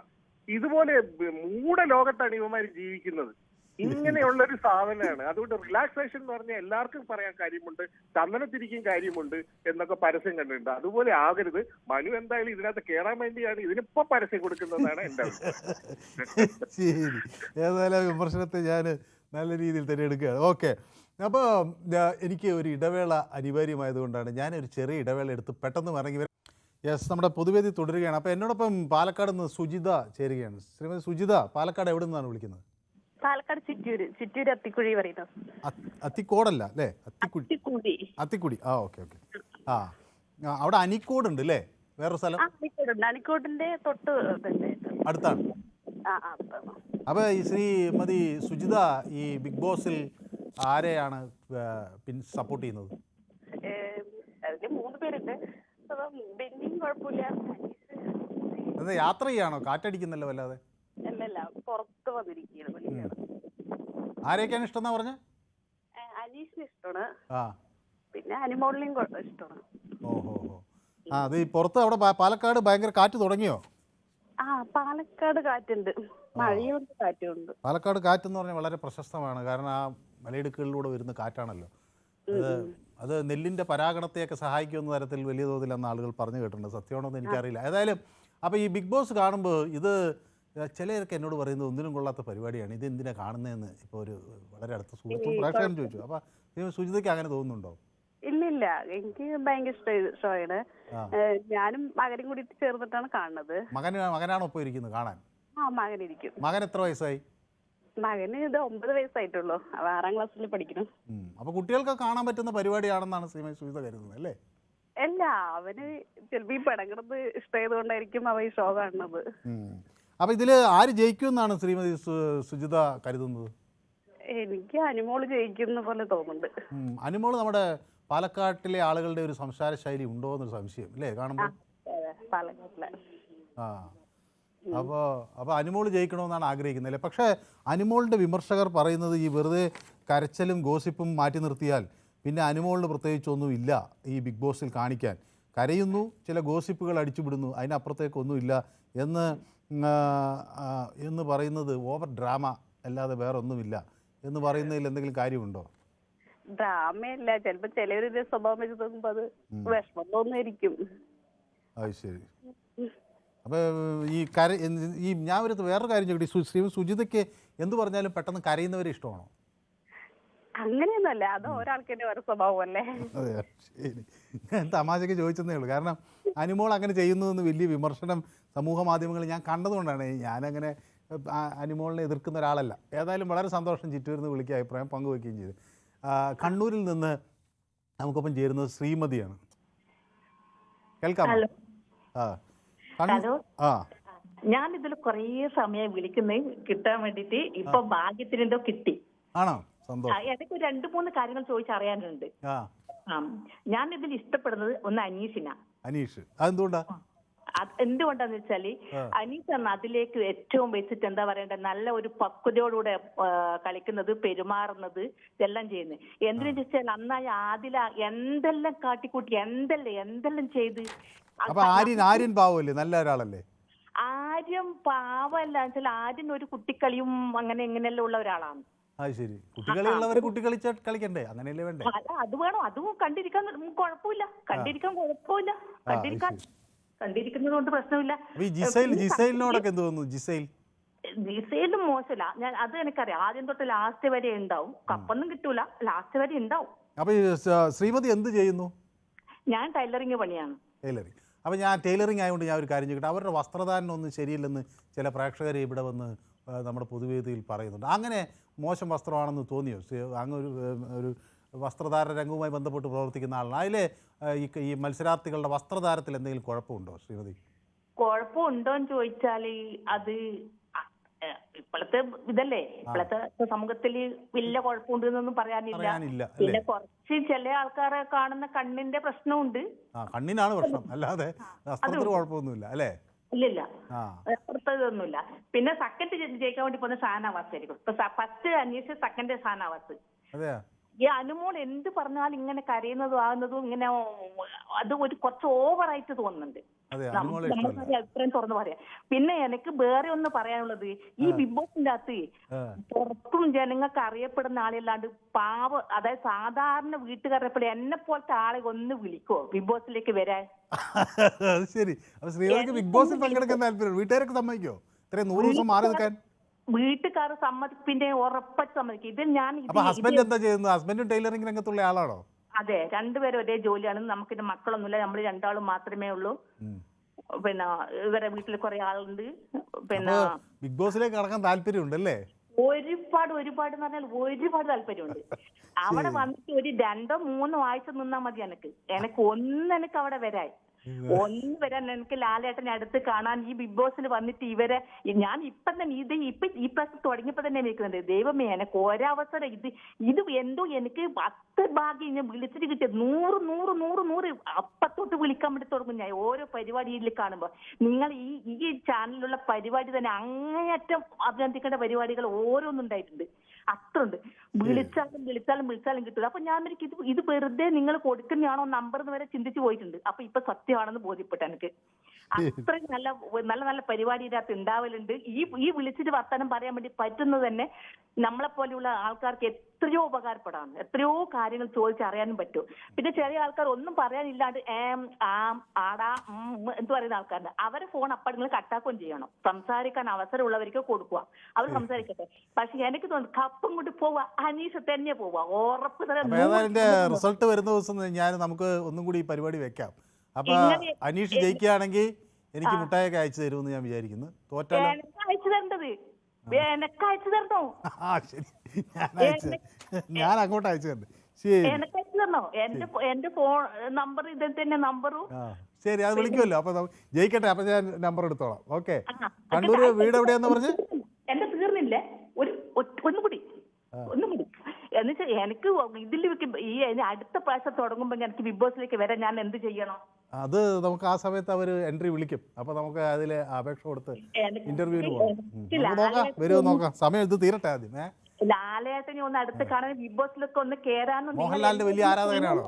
ഇതുപോലെ മൂഢലോകത്താണ് ഇവന്മാർ ജീവിക്കുന്നത്. ഇങ്ങനെയുള്ള ഒരു സാധനമാണ്. അതുകൊണ്ട് റിലാക്സേഷൻ എന്ന് പറഞ്ഞാൽ എല്ലാവർക്കും പറയാൻ കാര്യമുണ്ട്, ചന്ദനത്തിരിക്കും കാര്യമുണ്ട് എന്നൊക്കെ പരസ്യം കണ്ടിട്ടുണ്ട്. അതുപോലെ ആകരുത്. മനു എന്തായാലും ഇതിനകത്ത് കയറാൻ വേണ്ടിയാണ് ഇതിനിപ്പോ പരസ്യം കൊടുക്കുന്നതാണ് എന്റെ അഭിപ്രായം. ശരി, ഏതായാലും വിമർശനത്തെ ഞാൻ നല്ല രീതിയിൽ തന്നെ എടുക്കുകയാണ്. ഓക്കെ, അപ്പോൾ എനിക്ക് ഒരു ഇടവേള അനിവാര്യമായതുകൊണ്ടാണ് ഞാനൊരു ചെറിയ ഇടവേള എടുത്ത് പെട്ടെന്ന് ഇറങ്ങി വരാം. യെസ്, നമ്മുടെ പൊതുവേദി തുടരുകയാണ്. അപ്പോൾ എന്നോടൊപ്പം പാലക്കാട് നിന്ന് സുജിത ചേരുകയാണ്. ശ്രീമതി സുജിത, പാലക്കാട് എവിടെ നിന്നാണ് വിളിക്കുന്നത്? പാലക്കാട് ചിറ്റൂര് അത്തിക്കുഴി പറയുന്നത്. അത്തിക്കോടല്ല അല്ലേ? അത്തിക്കുടി. ആ ഓക്കെ. ആ, അവിടെ അനിക്കോട് ഉണ്ട് അല്ലേ? വേറൊരു സ്ഥലം അനിക്കോടിന്റെ തൊട്ട് അടുത്താണ്. അപ്പോൾ ഈ ശ്രീമതി സുജിത ഈ ബിഗ് ബോസിൽ ആരെയാണ് സപ്പോർട്ട് ചെയ്യുന്നത്? അതിന് 3 പേരുണ്ട്. ബെന്നിയും കുഴപ്പമില്ല. അത് യാത്ര ചെയ്യാണോ? കാറ്റടിക്കുന്നല്ലോ വല്ലാതെ. അല്ലല്ല, പുറത്ത് വന്നിരിക്കുകയാണ്. ആരെയൊക്കെയാണ് ഇഷ്ടം എന്നാ പറഞ്ഞത്? അനീഷിന് ഇഷ്ടമാണ്. ആ, പിന്നെ അനിമോളിനെയും ഇഷ്ടമാണ്. ഓഹോ. ആ, അത് ഈ പുറത്ത് അവിടെ പാലക്കാട് ഭയങ്കര കാറ്റ് തുടങ്ങിയോ? ആ, പാലക്കാട് കാറ്റുണ്ട്, മഴയുണ്ട്, കാറ്റുണ്ട്. പാലക്കാട് കാറ്റെന്ന് പറഞ്ഞാൽ വളരെ പ്രശസ്തമാണ്. കാരണം ആ മലയിടുക്കുകളിലൂടെ വരുന്ന കാറ്റാണല്ലോ. അത് നെല്ലിൻ്റെ പരാഗണത്തെയൊക്കെ സഹായിക്കുന്ന തരത്തിൽ വലിയ തോതിൽ അന്ന് ആളുകൾ പറഞ്ഞു കേട്ടിട്ടുണ്ട്. സത്യമാണോ എന്ന് എനിക്കറിയില്ല. ഏതായാലും അപ്പോൾ ഈ ബിഗ് ബോസ് കാണുമ്പോൾ ഇത് ചിലരൊക്കെ എന്നോട് പറയുന്നത് ഒന്നിനും കൊള്ളാത്ത പരിപാടിയാണ്, ഇത് എന്തിനാണ് കാണുന്നതെന്ന് ഇപ്പോൾ ഒരു വളരെ അടുത്ത സുഹൃത്തും പ്രേക്ഷകൻ ചോദിച്ചു. അപ്പോൾ സുജിതയ്ക്ക് അങ്ങനെ തോന്നുന്നുണ്ടോ? ഇല്ലില്ല, എനിക്ക് ഭയങ്കര ഇഷ്ടമായ ഷോയാണ്. ഞാനും മകനും കൂടി ചേർന്നിട്ടാണ് കാണുന്നത്. മകനാണോ ഇപ്പോൾ ഇരിക്കുന്നത് കാണാൻ? ആ, മകനിരിക്കും. മകൻ എത്ര വയസ്സായി? മകന് ഇത് 9 വയസ്സായിട്ടുള്ളൂ. അവ 6ാം ക്ലാസ്സിൽ പഠിക്കണം. അപ്പോൾ കുട്ടികൾക്ക് കാണാൻ പറ്റുന്ന പരിപാടിയാണെന്നാണ് ശ്രീമതി സുജിത കരുതുന്നത് അല്ലേ? അല്ല, അവന് ചിലപ്പോൾ ഈ പടങ്ങുന്നത് ഇഷ്ടമായതുകൊണ്ടായിരിക്കും അവ ഈ ഷോ കാണുന്നത്. അപ്പോൾ ഇതിൽ ആര് ജയിക്കുമെന്നാണ് ശ്രീമതി സുജിത കരുതുന്നത്? എനിക്ക് അനിമോള് ജയിക്കുന്ന പോലെ തോന്നുന്നുണ്ട്. അനിമോള് നമ്മുടെ പാലക്കാട്ടിലെ ആളുകളുടെ ഒരു സംസാര ശൈലി ഉണ്ടോ എന്നൊരു സംശയം അല്ലേ കാണുമ്പോൾ? പാലക്കാട്ടിലെ. ആ, അപ്പോൾ അനിമോള് ജയിക്കണമെന്നാണ് ആഗ്രഹിക്കുന്നത് അല്ലേ? പക്ഷേ അനിമോളിൻ്റെ വിമർശകർ പറയുന്നത് ഈ വെറുതെ കരച്ചിലും ഗോസിപ്പും മാറ്റി നിർത്തിയാൽ പിന്നെ അനിമോളിന് പ്രത്യേകിച്ചൊന്നും ഇല്ല ഈ ബിഗ് ബോസിൽ കാണിക്കാൻ. കരയുന്നു, ചില ഗോസിപ്പുകൾ അടിച്ചുവിടുന്നു, അതിനപ്പുറത്തേക്കൊന്നുമില്ല എന്ന് പറയുന്നത് ഓവർ ഡ്രാമ അല്ലാതെ വേറെ ഒന്നുമില്ല എന്ന് പറയുന്നതിൽ എന്തെങ്കിലും കാര്യമുണ്ടോ? ഡ്രാമയല്ല, ചിലപ്പോ ചിലവരുടെ സ്വഭാവം വെച്ച് നോക്കുമ്പോ അത് വിഷമം തോന്നുമായിരിക്കും. അത് ശരി. അപ്പോൾ ഈ ഞാൻ വേറൊരു കാര്യം ചോദിക്കട്ടെ, ശ്രീമതി സുജിതയ്ക്ക് എന്ത് പറഞ്ഞാലും പെട്ടെന്ന് കരയുന്നവരെ ഇഷ്ടമാണോ? അങ്ങനെയൊന്നുമല്ല, അത് ഒരാൾക്ക് തന്നെ ഓരോ സ്വഭാവമല്ലേ. അതെ, ശരി. ഞാൻ തമാശയ്ക്ക് ചോദിച്ചതേ ഉള്ളൂ. കാരണം അനിമോൾ അങ്ങനെ ചെയ്യുന്നതെന്ന് വലിയ വിമർശനം സമൂഹ മാധ്യമങ്ങളിൽ ഞാൻ കണ്ടതുകൊണ്ടാണ്. ഞാനങ്ങനെ അനിമോളിനെ എതിർക്കുന്ന ഒരാളല്ല. ഏതായാലും വളരെ സന്തോഷം ചിറ്റൂരിൽ നിന്ന് വിളിക്കുക, അഭിപ്രായം പങ്കുവയ്ക്കുകയും ചെയ്തു. കണ്ണൂരിൽ നിന്ന് നമുക്കൊപ്പം ചേരുന്നത് ശ്രീമതിയാണ്. കേൾക്കാമോ? ഞാൻ ഇതിൽ കുറേ സമയം വിളിക്കുന്നത് കിട്ടാൻ വേണ്ടിട്ട്. ഇപ്പൊ ഭാഗ്യത്തിന് എന്തോ കിട്ടി. ആണോ? സന്തോഷം. എനിക്ക് 2-3 കാര്യങ്ങൾ ചോദിച്ചറിയാനുണ്ട്. ഞാൻ ഇതിൽ ഇഷ്ടപ്പെടുന്നത് ഒന്ന് അനീഷിനാ. അനീഷ് അതെന്തുകൊണ്ടാ? എന്തുകൊണ്ടാന്ന് വെച്ചാല് അനീഷാണ് അതിലേക്ക് ഏറ്റവും വെച്ചിട്ട് എന്താ പറയണ്ടേ, നല്ല ഒരു പക്വതയോടുകൂടെ കളിക്കുന്നത്, പെരുമാറുന്നത്, ഇതെല്ലാം ചെയ്യുന്നത്. എന്തിനു ചോദിച്ചാൽ അന്നായി ആദില എന്തെല്ലാം കാട്ടിക്കൂട്ടി, എന്തെല്ലാം ചെയ്ത്. അപ്പൊ ആര്യൻ പാവല്ലേ, നല്ല ഒരാളല്ലേ? ആര്യം പാവല്ല വെച്ചാൽ ആര്യൻ ഒരു കുട്ടിക്കളിയും അങ്ങനെ എങ്ങനെയെല്ലാം ഉള്ള ഒരാളാണ്. ശരി, കുട്ടികളിയുള്ളവർ കളിക്കണ്ടേ, അങ്ങനെയല്ലേ വേണ്ടേ? അത് വേണം, അതും കണ്ടിരിക്കാൻ കുഴപ്പമില്ല, കണ്ടിരിക്കുന്നത് കൊണ്ട് പ്രശ്നമില്ല. ജിസൈലിനോടൊക്കെ എന്ത് തോന്നുന്നു? ജിസൈലും മോശമില്ല, ഞാൻ അത് എനിക്കറിയാം. ആദ്യം തൊട്ട് ലാസ്റ്റ് വരെ ഉണ്ടാവും, കപ്പൊന്നും കിട്ടൂല, ലാസ്റ്റ് വരെ ഉണ്ടാവും. അപ്പൊ ശ്രീമതി എന്ത് ചെയ്യുന്നു? ഞാൻ ടൈലറിങ് പണിയാണ്. ടൈലറിങ്. അപ്പോൾ ഞാൻ ടൈലറിങ് ആയതുകൊണ്ട് ഞാൻ ഒരു കാര്യം ചോദിക്കട്ടെ, അവരുടെ വസ്ത്രധാരണം ഒന്നും ശരിയില്ലെന്ന് ചില പ്രേക്ഷകർ ഇവിടെ വന്ന് നമ്മുടെ പൊതുവേദിയിൽ പറയുന്നുണ്ട്. അങ്ങനെ മോശം വസ്ത്രമാണെന്ന് തോന്നിയോ? അങ്ങ് ഒരു വസ്ത്രധാര രംഗവുമായി ബന്ധപ്പെട്ട് പ്രവർത്തിക്കുന്ന ആളാണ്. അതിലെ ഈ മത്സരാർത്ഥികളുടെ വസ്ത്രധാരത്തിൽ എന്തെങ്കിലും കുഴപ്പമുണ്ടോ ശ്രീമതി? കുഴപ്പമുണ്ടോന്ന് ചോദിച്ചാൽ അത് ഇപ്പോഴത്തെ ഇതല്ലേ, ഇപ്പോഴത്തെ സമൂഹത്തിൽ വലിയ കുഴപ്പമുണ്ടെന്നൊന്നും പറയാനില്ല. പിന്നെ കുറച്ച് ചില ആൾക്കാരെ കാണുന്ന കണ്ണിന്റെ പ്രശ്നമുണ്ട്. കണ്ണിനാണ് പ്രശ്നം, അല്ലാതെ വസ്ത്രത്തിന് കുഴപ്പമൊന്നുമില്ല അല്ലേ? ഇല്ലില്ല, പുറത്തതൊന്നുമില്ല. പിന്നെ സെക്കൻഡ് ജയിക്കാൻ വേണ്ടി പോകുന്ന ഷാനവാസ് ആയിരിക്കും. ഫസ്റ്റ് അന്വേഷിച്ച് സെക്കൻഡ് ഷാനവാസ്. ഈ അനുമോൾ എന്ത് പറഞ്ഞാലും ഇങ്ങനെ കരയുന്നതും ആകുന്നതും ഇങ്ങനെ അത് ഒരു കുറച്ച് ഓവറായിട്ട് തോന്നുന്നുണ്ട്. അഭിപ്രായം തുറന്നു പറയാം. പിന്നെ എനിക്ക് വേറെ ഒന്ന് പറയാനുള്ളത്, ഈ ബിഗ് ബോസിന്റെ അകത്ത് പുറത്തും ജനങ്ങൾക്ക് അറിയപ്പെടുന്ന ആളല്ലാണ്ട് അതായത് സാധാരണ വീട്ടുകാരെ പോലെ എന്നെ പോലത്തെ ആളെ ഒന്ന് വിളിക്കോ ബിഗ് ബോസിലേക്ക് വരാൻ? ശരി, ബിഗ് ബോസിൽ പങ്കെടുക്കാൻ താല്പര്യം വീട്ടുകാരൊക്കെ സമ്മതിക്കോ? ഇത്രയും 100 ദിവസം മാറി നിൽക്കാൻ? വീട്ടുകാർ സമ്മതിപ്പിന്റെ ഉറപ്പായിട്ട് സമ്മതിക്കും. ഇതിൽ ഞാൻ ഹസ്ബൻഡ് എന്താ ചെയ്യുന്നത്? ഹസ്ബൻഡും ടൈലറിംഗ് രംഗത്തുള്ള ആളാണോ? അതെ, രണ്ടുപേരും ഒരേ ജോലിയാണ്. നമുക്ക് മക്കളൊന്നുമില്ല, നമ്മൾ 2 ആളും മാത്രമേ ഉള്ളൂ. പിന്നെ ഇവരെ വീട്ടിൽ കുറെ ആളുണ്ട്. പിന്നെ ബിഗ് ബോസിലേക്ക് കടക്കാൻ താല്പര്യമുണ്ടല്ലേ? ഒരുപാട് എന്ന് പറഞ്ഞാൽ ഒരുപാട് താല്പര്യമുണ്ട്. അവിടെ വന്നിട്ട് ഒരു 2-3 ആഴ്ച നിന്നാ മതി. എനിക്ക് അവിടെ വരാൻ. ഒന്ന് വരാൻ എനിക്ക് ലാലേട്ടനെ അടുത്ത് കാണാൻ ഈ ബിഗ് ബോസിൽ വന്നിട്ട് ഇവരെ ഞാൻ ഇപ്പം തന്നെ ഈ പ്രാവശ്യം തുടങ്ങിയപ്പോ തന്നെ നിൽക്കുന്നുണ്ട്. ദൈവമേ, എനിക്ക് ഒരവസരം ഇത് എന്തോ എനിക്ക് 10 ഭാഗ്യം ഞാൻ വിളിച്ചിട്ട് കിട്ടിയത് 100 അപ്പത്തോട്ട് വിളിക്കാൻ വേണ്ടി തുടങ്ങും ഞാൻ ഓരോ പരിപാടിയിൽ കാണുമ്പോ. നിങ്ങൾ ഈ ചാനലിലുള്ള പരിപാടി തന്നെ അങ്ങേയറ്റം അഭിനന്ദിക്കേണ്ട പരിപാടികൾ ഓരോന്നുണ്ടായിട്ടുണ്ട്. അത്രയുണ്ട്. വിളിച്ചാലും കിട്ടില്ല. അപ്പൊ ഞാൻ ഇത് വെറുതെ നിങ്ങൾ കൊടുക്കുന്നതാണോ നമ്പർ എന്ന് വരെ ചിന്തിച്ചു പോയിട്ടുണ്ട്. അപ്പൊ ഇപ്പൊ സത്യമാണെന്ന് ബോധ്യപ്പെട്ടു എനിക്ക്. അത്രയും നല്ല പരിപാടി ഇതിനകത്ത് ഉണ്ടാവലുണ്ട്. ഈ വിളിച്ചിട്ട് വർത്തമാനം പറയാൻ വേണ്ടി പറ്റുന്നത് തന്നെ നമ്മളെ പോലെയുള്ള ആൾക്കാർക്ക് എത്രയോ ഉപകാരപ്പെടാണ്. എത്രയോ കാര്യങ്ങൾ ചോദിച്ചറിയാനും പറ്റും. പിന്നെ ചെറിയ ആൾക്കാർ ഒന്നും പറയാനില്ലാണ്ട് ആടാ എന്ന് പറയുന്ന ആൾക്കാരുണ്ട്. അവരെ ഫോൺ അപ്പങ്ങൾ കട്ടാക്കുകയും ചെയ്യണം. സംസാരിക്കാൻ അവസരമുള്ളവർക്ക് കൊടുക്കുക, അവർ സംസാരിക്കട്ടെ. പക്ഷെ എനിക്ക് തോന്നുന്നു കപ്പം കൊണ്ട് പോവുക അനീഷ് തന്നെ പോവുക ഉറപ്പ് തരാം. റിസൾട്ട് വരുന്ന ദിവസം നമുക്ക് ഒന്നും കൂടി ഈ പരിപാടി വെക്കാം. അപ്പൊ അനീഷ് ജയിക്കുകയാണെങ്കിൽ എനിക്ക് മുട്ടായൊക്കെ അയച്ചു തരുമെന്ന് ഞാൻ വിചാരിക്കുന്നു. തോറ്റാൽ അയച്ചു തരേണ്ടത് എനക്ക് അയച്ചു തരണോ? ഞാൻ അങ്ങോട്ട് അയച്ചു തരണ്ടേ? എനക്ക് അയച്ചു തരണോ? എന്റെ ഫോൺ നമ്പർ ഇത് തന്നെ നമ്പറും. ശരി, അത് വിളിക്കുമല്ലോ. അപ്പൊ ജയിക്കട്ടെ. അപ്പൊ ഞാൻ നമ്പർ എടുത്തോളാം. ഓക്കെ. കണ്ണൂര് വീട് എവിടെയാന്ന് പറഞ്ഞ് എന്റെ തീർന്നില്ലേ? ഒന്നുകൂടി എന്നുവെച്ചാൽ എനിക്ക് ഇതിൽ ഈ അടുത്ത പ്രാവശ്യം തുടങ്ങുമ്പോ എനിക്ക് ബിഗ് ബോസിലേക്ക് വരാൻ ഞാൻ എന്ത് ചെയ്യണം? അത് നമുക്ക് ആ സമയത്ത് അവര് എൻട്രി വിളിക്കും. അപ്പൊ നമുക്ക് അതിലെ അപേക്ഷ കൊടുത്ത് ഇന്റർവ്യൂവിന് പോകാം. വരുമോ നോക്കാം. സമയം ഇത് തീരട്ടെ ആദ്യം. ലാലേട്ടനെ ഒന്ന് അടുത്ത് കാണാൻ ബിഗ് ബോസിലൊക്കെ ഒന്ന് കേറാനും. മോഹൻലാലിന്റെ വലിയ ആരാധകനാണോ?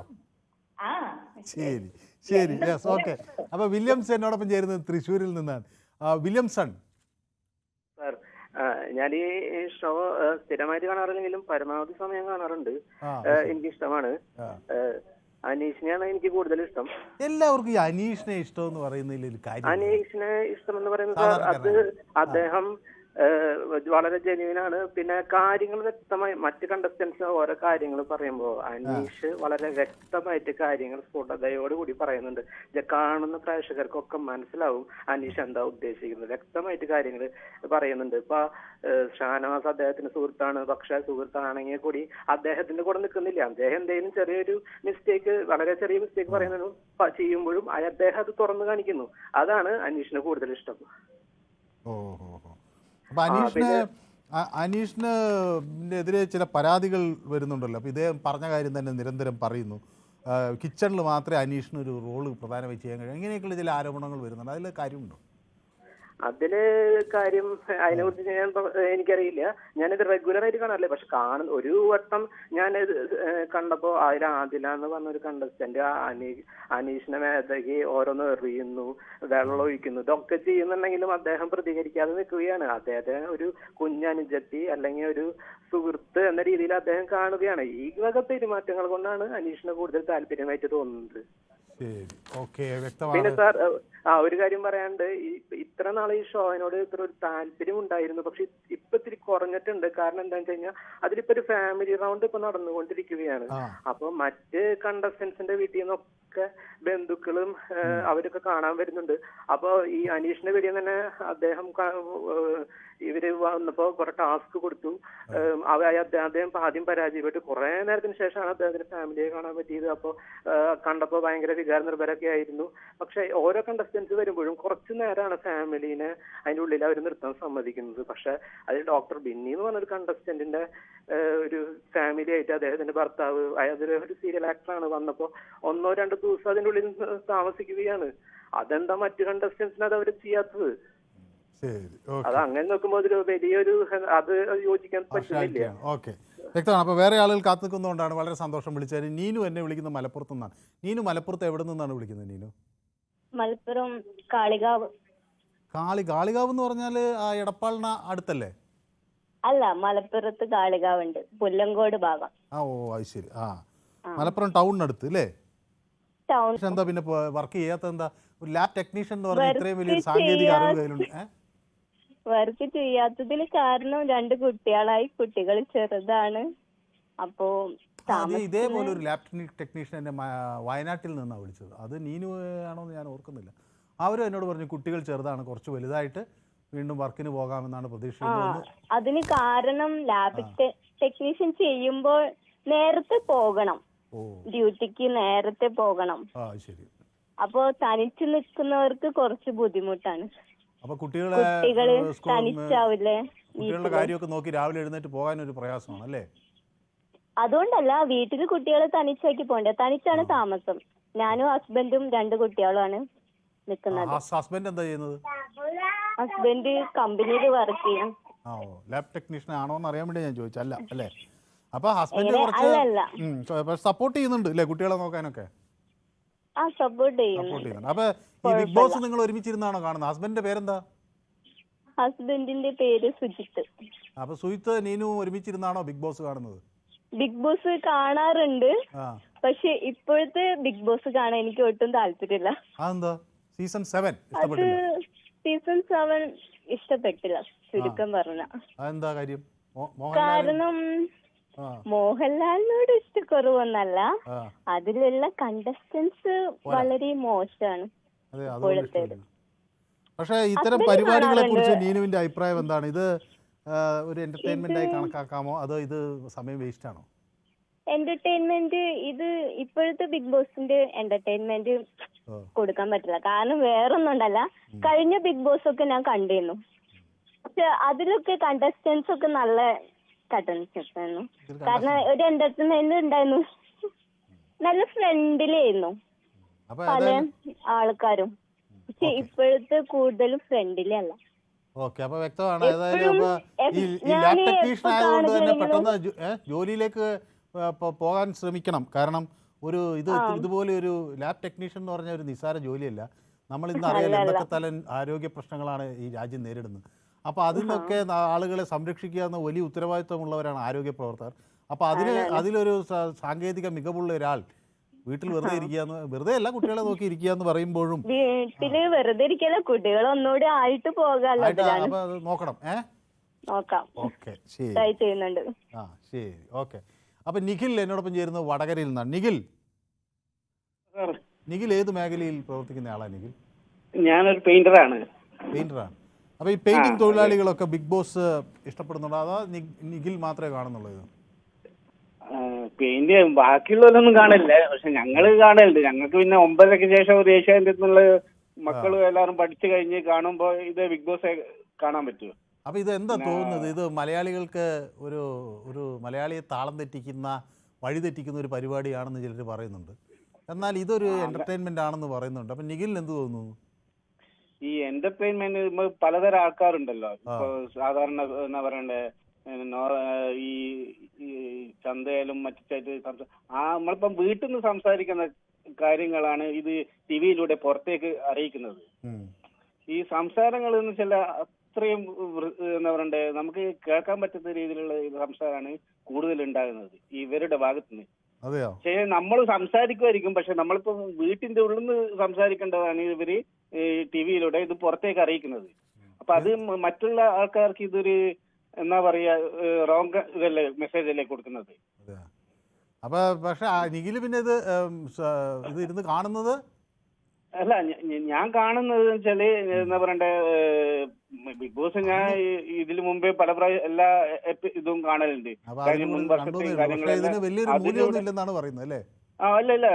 ശരി ശരി. Yes, okay. അപ്പൊ വില്യംസ് എന്നോടൊപ്പം ചേരുന്നത് തൃശ്ശൂരിൽ നിന്നാണ്. വില്യംസൺ, ഞാൻ ഈ ഷോ സ്ഥിരമായിട്ട് കാണാറില്ലെങ്കിലും പരമാവധി സമയം കാണാറുണ്ട്. എനിക്കിഷ്ടമാണ്. അനീഷിനെയാണ് എനിക്ക് കൂടുതൽ ഇഷ്ടം. എല്ലാവർക്കും ഈ അനീഷിനെ ഇഷ്ടം എന്ന് പറയുന്നതിൽ അനീഷിനെ ഇഷ്ടം എന്ന് പറയുന്നത് അത് അദ്ദേഹം വളരെ ജെന്യൂനാണ്. പിന്നെ കാര്യങ്ങൾ വ്യക്തമായി മറ്റ് കണ്ടസ്റ്റൻസ് ഓരോ കാര്യങ്ങൾ പറയുമ്പോൾ അനീഷ് വളരെ വ്യക്തമായിട്ട് കാര്യങ്ങൾ സ്ഫുടതയോടുകൂടി പറയുന്നുണ്ട്. കാണുന്ന പ്രേക്ഷകർക്കൊക്കെ മനസ്സിലാവും അനീഷ് എന്താ ഉദ്ദേശിക്കുന്നത്. വ്യക്തമായിട്ട് കാര്യങ്ങൾ പറയുന്നുണ്ട്. ഇപ്പൊ ഷാനവാസ് അദ്ദേഹത്തിന്റെ സുഹൃത്താണ്. പക്ഷെ സുഹൃത്താണെങ്കിൽ കൂടി അദ്ദേഹത്തിന്റെ കൂടെ നിൽക്കുന്നില്ല. അദ്ദേഹം എന്തെങ്കിലും ചെറിയൊരു മിസ്റ്റേക്ക്, വളരെ ചെറിയ മിസ്റ്റേക്ക് പറയുന്നതും ചെയ്യുമ്പോഴും അദ്ദേഹം അത് തുറന്നു കാണിക്കുന്നു. അതാണ് അനീഷിന് കൂടുതൽ ഇഷ്ടം. അപ്പൊ അനീഷിനെതിരെ ചില പരാതികൾ വരുന്നുണ്ടല്ലോ. അപ്പൊ ഇദ്ദേഹം പറഞ്ഞ കാര്യം തന്നെ നിരന്തരം പറയുന്നു. കിച്ചണിൽ മാത്രമേ അനീഷിന് ഒരു റോള് പ്രധാനമായി ചെയ്യാൻ കഴിയും. ഇങ്ങനെയൊക്കെയുള്ള ചില ആരോപണങ്ങൾ വരുന്നുണ്ട്. അതിൽ കാര്യമുണ്ടോ? അതില് കാര്യം അതിനെ കുറിച്ച് എനിക്കറിയില്ല. ഞാനിത് റെഗുലർ ആയിട്ട് കാണാറില്ല. പക്ഷെ ഒരു വട്ടം ഞാനിത് കണ്ടപ്പോ അതിൽ ആദില എന്ന് പറഞ്ഞൊരു കണ്ടസ്റ്റന്റ് അനീഷിനെ മേധകി ഓരോന്ന് എറിയുന്നു, വെള്ളം ഒഴിക്കുന്നു, ഇതൊക്കെ ചെയ്യുന്നുണ്ടെങ്കിലും അദ്ദേഹം പ്രതികരിക്കാതെ നിൽക്കുകയാണ്. അദ്ദേഹത്തെ ഒരു കുഞ്ഞനുജത്തി അല്ലെങ്കിൽ ഒരു സുഹൃത്ത് എന്ന രീതിയിൽ അദ്ദേഹം കാണുകയാണ്. ഈ വക പെരുമാറ്റങ്ങൾ കൊണ്ടാണ് അനീഷിന് കൂടുതൽ താല്പര്യമായിട്ട് തോന്നുന്നത്. പിന്നെ സാർ ഒരു കാര്യം പറയാണ്ട്, ഇത്ര നാളെ ഈ ഷോയിനോട് ഇത്ര ഒരു താല്പര്യം ഉണ്ടായിരുന്നു. പക്ഷെ ഇപ്പൊ ഇത്തിരി കുറഞ്ഞിട്ടുണ്ട്. കാരണം എന്താണെന്ന് വെച്ച് കഴിഞ്ഞാൽ അതിലിപ്പോ ഒരു ഫാമിലി റൗണ്ട് ഇപ്പൊ നടന്നുകൊണ്ടിരിക്കുകയാണ്. അപ്പൊ മറ്റ് കണ്ടസ്റ്റൻസിന്റെ വീട്ടിൽ നിന്നൊക്കെ ബന്ധുക്കളും അവരൊക്കെ കാണാൻ വരുന്നുണ്ട്. അപ്പൊ ഈ അനീഷിന്റെ വീട്ടിൽ തന്നെ അദ്ദേഹം ഇവര് വന്നപ്പോ കുറെ ടാസ്ക് കൊടുത്തു. അദ്ദേഹം ആദ്യം പരാജയപ്പെട്ടു. കുറെ നേരത്തിന് ശേഷമാണ് അദ്ദേഹത്തിന്റെ ഫാമിലിയെ കാണാൻ പറ്റിയത്. അപ്പൊ കണ്ടപ്പോ ഭയങ്കര വികാരനിർഭരൊക്കെ ആയിരുന്നു. പക്ഷെ ഓരോ കണ്ടസ്റ്റൻസ് വരുമ്പോഴും കുറച്ചു നേരമാണ് ഫാമിലിനെ അതിന്റെ ഉള്ളിൽ അവർ നിർത്താൻ സമ്മതിക്കുന്നത്. പക്ഷെ അതിൽ ഡോക്ടർ ബിന്നി എന്ന് പറഞ്ഞൊരു കണ്ടസ്റ്റന്റിന്റെ ഒരു ഫാമിലി ആയിട്ട് അദ്ദേഹത്തിന്റെ ഭർത്താവ്, അതൊരു സീരിയൽ ആക്ടറാണ്, വന്നപ്പോ 1-2 ദിവസം അതിന്റെ ഉള്ളിൽ താമസിക്കുകയാണ്. അതെന്താ മറ്റു കണ്ടസ്റ്റൻസിന് അത് അവര് ചെയ്യാത്തത്? അത് അങ്ങനെ നോക്കുമ്പോൾ അതൊരു വലിയൊരു അത് യോജിക്കാൻ പറ്റുന്നില്ല. ഓക്കെ, വ്യക്തമാണ്. അപ്പോൾ വേറെ ആളുകൾ കാത്തു നിൽക്കുന്നതുകൊണ്ടാണ് വളരെ സന്തോഷം വിളിച്ചത്. നീനു എന്നെ വിളിക്കുന്നത് മലപ്പുറത്തു നിന്നാണ്. നീനു മലപ്പുറത്ത് എവിടെ നിന്നാണ് വിളിക്കുന്നത്? നീനു മലപ്പുറം കാളികാവ്. കാളികാവ് എന്ന് പറഞ്ഞാൽ ആ എടപ്പാളിന അടുത്തല്ലേ? അല്ല, മലപ്പുറത്ത് കാളികാവുണ്ട്, പുല്ലങ്കോട് ഭാഗം. ഓ അത് ശരി. മലപ്പുറം ടൗണിനടുത്ത് അല്ലേ? എന്താ പിന്നെ വർക്ക് ചെയ്യാത്ത? എന്താ ഒരു ലാബ് ടെക്നീഷ്യൻ എന്ന് പറഞ്ഞാൽ ഇത്രയും വലിയൊരു സാങ്കേതിക അറിവ് കയ്യിലുണ്ട്? വർക്ക് ചെയ്യാത്തതിൽ കാരണം 2 കുട്ടികളായി, കുട്ടികൾ ചെറുതാണ്. അപ്പോ ഇതേപോലെ ഒരു ലാബ് ടെക്നീഷ്യൻ എന്നെ വയനാട്ടിൽ നിന്നാണ് വിളിച്ചത്. അത് നീനു ആണോ എന്ന് ഞാൻ ഓർക്കുന്നില്ല. അവരും എന്നോട് പറഞ്ഞു കുട്ടികൾ ചെറുതാണ്, കുറച്ച് വലുതായിട്ട് വീണ്ടും വർക്കിന് പോകാമെന്നാണ് പ്രതീക്ഷിക്കുന്നത്. അതിന് കാരണം ലാബ് ടെക്നീഷ്യൻ ചെയ്യുമ്പോൾ നേരത്തെ പോകണം, ഡ്യൂട്ടിക്ക് നേരത്തെ പോകണം. അപ്പോ തനിച്ച് നിൽക്കുന്നവർക്ക് കുറച്ച് ബുദ്ധിമുട്ടാണ്. അപ്പൊ കുട്ടികള് തനിച്ചാവില്ലേ കുട്ടികളുടെ കാര്യമൊക്കെ നോക്കി രാവിലെ എഴുന്നേറ്റ് പോകാൻ ഒരു പ്രയാസമാണ് അല്ലേ? അതുകൊണ്ടല്ല, വീട്ടിൽ കുട്ടികളെ തനിച്ചാക്കി പോണ്ടേ. തനിച്ചാണ് താമസം. ഞാനും ഹസ്ബൻഡും 2 കുട്ടികളുമാണ് നിൽക്കുന്നത്. ഹസ്ബൻഡ് എന്താ ചെയ്യുന്നത്? ഹസ്ബൻഡ് കമ്പനിയിൽ വർക്ക് ചെയ്യും. ലാബ് ടെക്നീഷ്യൻ ആണോ എന്ന് അറിയാൻ വേണ്ടി ഞാൻ ചോദിച്ചല്ല അല്ലേ? അപ്പൊ ഹസ്ബൻഡ് കുറച്ച് സപ്പോർട്ട് ചെയ്യുന്നുണ്ട് അല്ലേ കുട്ടികളെ നോക്കാനൊക്കെ? സപ്പോർട്ട് ചെയ്യുന്നുണ്ട്. അപ്പൊ ഈ ബിഗ് ബോസ് നിങ്ങൾ ഒരുമിച്ചിരുന്നാണോ കാണുന്നത്? ഹസ്ബൻഡിന്റെ പേരെന്താ? ഹസ്ബൻഡിന്റെ പേര് സുജിത്ത്. അപ്പൊ സുജിത്ത് നീനു ഒരുമിച്ചിരുന്നാണോ ബിഗ് ബോസ് കാണുന്നത്? ബിഗ് ബോസ് കാണാറുണ്ട്, പക്ഷെ ഇപ്പോഴത്തെ ബിഗ് ബോസ് കാണാൻ എനിക്ക് ഒട്ടും താല്പര്യമില്ല. അതെന്താ? സീസൺ 7 അത് സീസൺ 7 ഇഷ്ടപ്പെട്ടില്ല ചുരുക്കം പറഞ്ഞ. അതെന്താ കാര്യം? കാരണം മോഹൻലാലിനോട് ഇഷ്ടക്കുറവൊന്നല്ല, അതിലുള്ള കണ്ടസ്റ്റൻസ് വളരെ മോശമാണ് ഇപ്പോഴത്തേത്. പക്ഷെ ഇത്തരം പരിപാടികളെ കുറിച്ച് നീനുവിന്റെ അഭിപ്രായം എന്താണ്? ഇത് ഒരു എന്റർടൈൻമെന്റ് ആയി കണക്കാക്കാമോ അതോ ഇത് സമയം വേസ്റ്റ് ആണോ? എന്റർടൈൻമെന്റ് ഇത് ഇപ്പോഴത്തെ ബിഗ് ബോസിന്റെ എന്റർടൈൻമെന്റ് കൊടുക്കാൻ പറ്റില്ല. കാരണം വേറൊന്നും ഉണ്ടല്ല, കഴിഞ്ഞ ബിഗ് ബോസ് ഒക്കെ ഞാൻ കണ്ടിരുന്നു. പക്ഷെ അതിലൊക്കെ കണ്ടസ്റ്റൻസ് ഒക്കെ നല്ല കണ്ടസ്റ്റൻസ് ആയിരുന്നു. കാരണം ഒരു എന്റർടൈൻമെന്റ് ഉണ്ടായിരുന്നു, നല്ല ഫ്രണ്ട്ലി ആയിരുന്നു പല ആൾക്കാരും. പക്ഷെ ഇപ്പോഴത്തെ കൂടുതലും ഫ്രണ്ട്ലി അല്ല. ഓക്കെ, അപ്പൊ വ്യക്തമാണ്. ഏതായാലും ഈ ലാബ് ടെക്നീഷ്യൻ ആയതുകൊണ്ട് തന്നെ പെട്ടെന്ന് ജോലിയിലേക്ക് പോകാൻ ശ്രമിക്കണം. കാരണം ഇതുപോലെ ഒരു ലാബ് ടെക്നീഷ്യൻ എന്ന് പറഞ്ഞ ഒരു നിസ്സാര ജോലിയല്ല. നമ്മൾ ഇന്ന് അറിയാലോ എന്തൊക്കെ തരം ആരോഗ്യ പ്രശ്നങ്ങളാണ് ഈ രാജ്യം നേരിടുന്നത്. അപ്പോൾ അതിനൊക്കെ ആളുകളെ സംരക്ഷിക്കുക എന്ന വലിയ ഉത്തരവാദിത്വമുള്ളവരാണ് ആരോഗ്യ പ്രവർത്തകർ. അപ്പോൾ അതിലൊരു സാങ്കേതിക മികവുള്ള ഒരാൾ വീട്ടിൽ വെറുതെ ഇരിക്കുക, വെറുതെ അല്ല കുട്ടികളെ നോക്കി ഇരിക്കുക എന്ന് പറയുമ്പോഴും വീട്ടില് വെറുതെ ഇരിക്കല, കുട്ടികൾ ഒന്നുകൂടി ആയിട്ട് പോകാലോ. നോക്കണം. നോക്കാം. ഓക്കെ, ശരി, ട്രൈ ചെയ്യുന്നുണ്ട്. ശരി, ഓക്കെ. അപ്പൊ നിഖിൽ എന്നോടൊപ്പം ചേരുന്നത് വടകരയിൽ നിന്നാണ്. നിഖിൽ ഏത് മേഖലയിൽ പ്രവർത്തിക്കുന്ന ആളാണ് നിഖിൽ? ഞാനൊരു പെയിന്ററാണ്. പെയിന്ററാണ്. അപ്പൊ ഈ പെയിന്റിംഗ് തൊഴിലാളികളൊക്കെ ബിഗ് ബോസ് ഇഷ്ടപ്പെടുന്നുണ്ടോ അതോ നിഖിൽ മാത്രമേ കാണുന്നുള്ളൂ? പെയിന്റ് ബാക്കിയുള്ളവരൊന്നും കാണില്ല, പക്ഷെ ഞങ്ങള് കാണലുണ്ട്. ഞങ്ങൾക്ക് പിന്നെ 9:00-ക്ക് ശേഷം ഒരു ഏഷ്യാനെറ്റിൽ മക്കളും എല്ലാവരും പഠിച്ചു കഴിഞ്ഞ് കാണുമ്പോ ഇത് ബിഗ് ബോസ് കാണാൻ പറ്റുമോ? അപ്പൊ ഇത് എന്താ തോന്നുന്നത്? ഇത് മലയാളികൾക്ക് ഒരു മലയാളിയെ താളം തെറ്റിക്കുന്ന വഴി തെറ്റിക്കുന്ന ഒരു പരിപാടിയാണെന്ന് ചിലർ പറയുന്നുണ്ട്. എന്നാൽ ഇതൊരു എന്റർടൈൻമെന്റ് ആണെന്ന് പറയുന്നുണ്ട്. അപ്പൊ നിഖിലിന് എന്ത് തോന്നുന്നു? ഈ എന്റർടൈൻമെന്റ് പലതരം ആൾക്കാരുണ്ടല്ലോ. ഇപ്പൊ സാധാരണ എന്താ പറയണ്ടേ, ഈ ചന്തയിലും മറ്റായിട്ട് നമ്മളിപ്പം വീട്ടിൽ നിന്ന് സംസാരിക്കുന്ന കാര്യങ്ങളാണ് ഇത് ടിവിയിലൂടെ പുറത്തേക്ക് അറിയിക്കുന്നത്. ഈ സംസാരങ്ങൾ എന്ന് വെച്ചാൽ അത്രയും എന്താ പറയണ്ടേ, നമുക്ക് കേൾക്കാൻ പറ്റുന്ന രീതിയിലുള്ള സംസാരമാണ് കൂടുതൽ ഉണ്ടാകുന്നത് ഇവരുടെ ഭാഗത്തുനിന്ന്. പക്ഷേ നമ്മൾ സംസാരിക്കുമായിരിക്കും, പക്ഷെ നമ്മളിപ്പോ വീട്ടിന്റെ ഉള്ളിൽ നിന്ന് സംസാരിക്കേണ്ടതാണ് ഇവര് ടിവിയിലൂടെ ഇത് പുറത്തേക്ക് അറിയിക്കുന്നത്. അപ്പൊ അത് മറ്റുള്ള ആൾക്കാർക്ക് ഇതൊരു എന്നാ പറയാ റോങ് ഇതല്ലേ, മെസ്സേജ് അല്ലേ കൊടുക്കുന്നത്. അപ്പൊ പക്ഷെ നിഖില് പിന്നെ ഇത് ഇരുന്ന് കാണുന്നത് അല്ല, ഞാൻ കാണുന്നത് വെച്ചാല് എന്താ പറയണ്ടേ, ബിഗ് ബോസ് ഞാൻ ഇതിനു മുമ്പേ പല പ്രാവശ്യം എല്ലാ ഇതും കാണലുണ്ട്. അല്ല,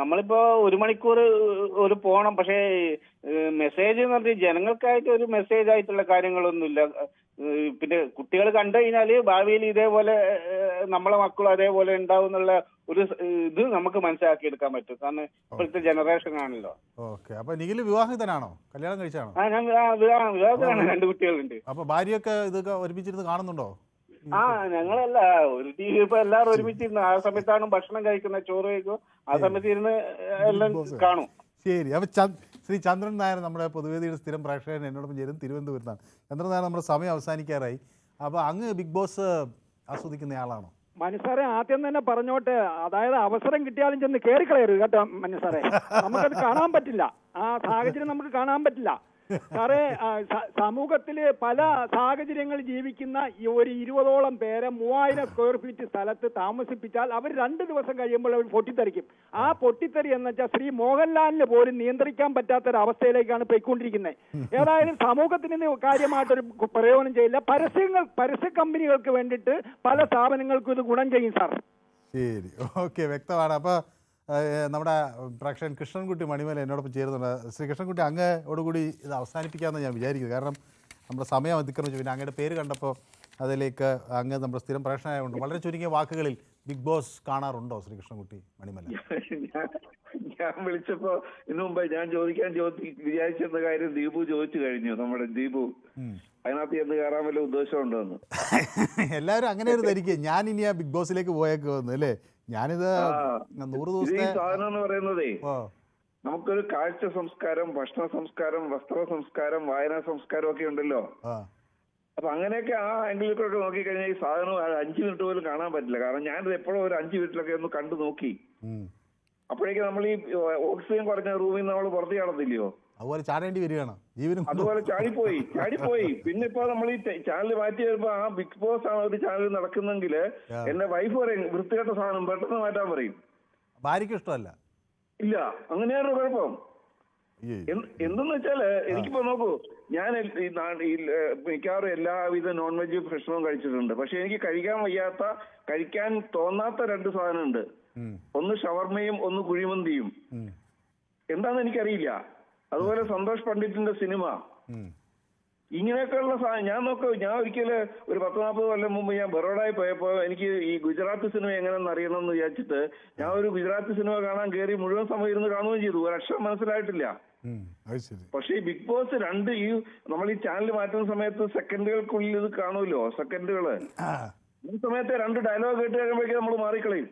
നമ്മളിപ്പോ 1 മണിക്കൂർ ഒരു പോണം. പക്ഷേ മെസ്സേജ് എന്ന് പറഞ്ഞാൽ ജനങ്ങൾക്കായിട്ട് ഒരു മെസ്സേജ് ആയിട്ടുള്ള കാര്യങ്ങളൊന്നുമില്ല. പിന്നെ കുട്ടികൾ കണ്ടു കഴിഞ്ഞാല് ഭാവിയിൽ ഇതേപോലെ നമ്മളെ മക്കളും അതേപോലെ ഉണ്ടാവും എന്നുള്ള ഒരു ഇത് നമുക്ക് മനസ്സിലാക്കി എടുക്കാൻ പറ്റും. കാരണം ഇപ്പോഴത്തെ ജനറേഷൻ ആണല്ലോ. ഓക്കെ, അപ്പൊ നിഖിൽ വിവാഹിതനാണോ? കല്യാണം കഴിച്ചാണോ? ഞാൻ വിവാഹിതനാണ്. 2 കുട്ടികളുണ്ട്. അപ്പൊ ഭാര്യയൊക്കെ ഇതൊക്കെ ഒരുമിച്ചിരുന്ന് കാണുന്നുണ്ടോ? ഞങ്ങളല്ല, ഒരു ടി വി ഇപ്പൊ എല്ലാവരും ഒരുമിച്ചിരുന്നു. ആ സമയത്താണ് ഭക്ഷണം കഴിക്കുന്ന, ചോറ് കഴിക്കും. ആ സമയത്ത് ഇരുന്ന് എല്ലാം കാണും. ശരി. അപ്പൊ ശ്രീ ചന്ദ്രൻ നായർ നമ്മുടെ പൊതുവേദിയുടെ സ്ഥിരം പ്രേക്ഷകൻ എന്നോടൊപ്പം ചേരും, തിരുവനന്തപുരത്താണ്. ചന്ദ്രൻ നായർ, നമ്മുടെ സമയം അവസാനിക്കാറായി. അപ്പൊ അങ്ങ് ബിഗ് ബോസ് ആസ്വദിക്കുന്ന ആളാണോ? മനുസാറെ ആദ്യം തന്നെ പറഞ്ഞോട്ടെ, അതായത് അവസരം കിട്ടിയാലും ചെന്ന് കയറിക്കളയരുത് കേട്ടോ മനുസാറെ. നമുക്കത് കാണാൻ പറ്റില്ല, ആ സാഹചര്യം നമുക്ക് കാണാൻ പറ്റില്ല സാറേ. സമൂഹത്തില് പല സാഹചര്യങ്ങൾ ജീവിക്കുന്ന ഒരു 20ഓളം പേരെ 3000 സ്ക്വയർ ഫീറ്റ് സ്ഥലത്ത് താമസിപ്പിച്ചാൽ അവർ 2 ദിവസം കഴിയുമ്പോൾ അവർ പൊട്ടിത്തെറിക്കും. ആ പൊട്ടിത്തെറി എന്ന് വെച്ചാൽ ശ്രീ മോഹൻലാലിന് പോലും നിയന്ത്രിക്കാൻ പറ്റാത്തൊരവസ്ഥയിലേക്കാണ് പോയിക്കൊണ്ടിരിക്കുന്നത്. ഏതായാലും സമൂഹത്തിന് കാര്യമായിട്ടൊരു പ്രയോജനം ചെയ്യില്ല. പരസ്യ കമ്പനികൾക്ക് വേണ്ടിയിട്ട് പല സ്ഥാപനങ്ങൾക്കും ഇത് ഗുണം ചെയ്യും സാർ. ശരി, ഓക്കെ, വ്യക്തമാണ്. അപ്പൊ നമ്മുടെ പ്രേക്ഷകൻ കൃഷ്ണൻകുട്ടി മണിമല എന്നോടൊപ്പം ചേരുന്നുണ്ട്. ശ്രീ കൃഷ്ണൻകുട്ടി, അങ്ങോടുകൂടി ഇത് അവസാനിപ്പിക്കാമെന്ന് ഞാൻ വിചാരിക്കുന്നത്. കാരണം നമ്മുടെ സമയം അതിക്രമിച്ചു. പിന്നെ അങ്ങയുടെ പേര് കണ്ടപ്പോൾ അതിലേക്ക് അങ്ങ് നമ്മുടെ സ്ഥിരം പ്രേക്ഷകനായതുകൊണ്ട് വളരെ ചുരുങ്ങിയ വാക്കുകളിൽ ബിഗ് ബോസ് കാണാറുണ്ടോ ശ്രീ കൃഷ്ണൻകുട്ടി മണിമല? ഞാൻ വിളിച്ചപ്പോ ഇതിനു മുമ്പ് ഞാൻ വിചാരിച്ചിരുന്ന കാര്യം ദീപു ചോദിച്ചു കഴിഞ്ഞു. നമ്മുടെ ദീപു അതിനകത്ത് എന്ത് കയറാൻ വല്ല ഉദ്ദേശമുണ്ടോന്ന് എല്ലാവരും അങ്ങനെ ഒരു ധരിക്കും ഞാൻ ഇനി ആ ബിഗ് ബോസിലേക്ക് പോയേക്കുമെന്ന് അല്ലേ. ഞാനിത് 100 ദിവസത്തെ സാധനം എന്ന് പറയുന്നതേ, നമുക്കൊരു കാഴ്ച സംസ്കാരം, ഭക്ഷണ സംസ്കാരം, വസ്ത്ര സംസ്കാരം, വായനാ സംസ്കാരം ഒക്കെ ഉണ്ടല്ലോ. അപ്പൊ അങ്ങനെയൊക്കെ ആ ആംഗിളിൽ കൂടെ നോക്കിക്കഴിഞ്ഞാൽ ഈ സാധനം 5 മിനിറ്റ് പോലും കാണാൻ പറ്റില്ല. കാരണം ഞാനിത് എപ്പോഴും ഒരു 5 മിനിറ്റിലൊക്കെ ഒന്ന് കണ്ടു നോക്കി. അപ്പോഴേക്കും നമ്മൾ ഈ ഓക്സിജൻ കുറഞ്ഞ റൂമിൽ നമ്മൾ പുറത്ത് കാണത്തില്ലയോ, അതുപോലെ ചാടേണ്ടി വരികയാണ് ജീവനും. അതുപോലെ ചാടിപ്പോയി. പിന്നെ ഇപ്പൊ നമ്മൾ ഈ ചാനൽ മാറ്റി വരുമ്പോ ആ ബിഗ് ബോസ് ആണ് ഒരു ചാനൽ നടക്കുന്നെങ്കിൽ എന്റെ വൈഫ് പറയും വൃത്തികെട്ട സാധനം പെട്ടെന്ന് മാറ്റാൻ പറയും. ഭാര്യയ്ക്ക് ഇഷ്ടമല്ല. ഇല്ല, അങ്ങനെയാണ് കുഴപ്പം. എന്തെന്ന് വെച്ചാല് എനിക്കിപ്പോ നോക്കൂ, ഞാൻ മിക്കവാറും എല്ലാവിധ നോൺ വെജ് ഭക്ഷണവും കഴിച്ചിട്ടുണ്ട്. പക്ഷെ എനിക്ക് കഴിക്കാൻ തോന്നാത്ത 2 സാധനമുണ്ട്. ഒന്ന് ഷവർമയും ഒന്ന് കുഴിമന്തിയും. എന്താന്ന് എനിക്കറിയില്ല. അതുപോലെ സന്തോഷ് പണ്ഡിറ്റിന്റെ സിനിമ, ഇങ്ങനെയൊക്കെയുള്ള ഞാൻ ഒരിക്കല് ഒരു 10-40 കൊല്ലം മുമ്പ് ഞാൻ ബറോഡയിൽ പോയപ്പോ എനിക്ക് ഈ ഗുജറാത്തി സിനിമ എങ്ങനെയെന്ന് അറിയണം എന്ന് വിചാരിച്ചിട്ട് ഞാൻ ഒരു ഗുജറാത്തി സിനിമ കാണാൻ കയറി മുഴുവൻ സമയം ഇരുന്ന് കാണുകയും ചെയ്തു. ഒരു അക്ഷരം മനസ്സിലായിട്ടില്ല. പക്ഷെ ഈ ബിഗ് ബോസ് 2 ഈ നമ്മൾ ഈ ചാനൽ മാറ്റുന്ന സമയത്ത് സെക്കൻഡുകൾക്കുള്ളിൽ ഇത് കാണുമല്ലോ, സെക്കൻഡുകള്. ഈ സമയത്ത് 2 ഡയലോഗ് കേട്ട് കഴിയുമ്പോഴേക്കും നമ്മൾ മാറിക്കളയും.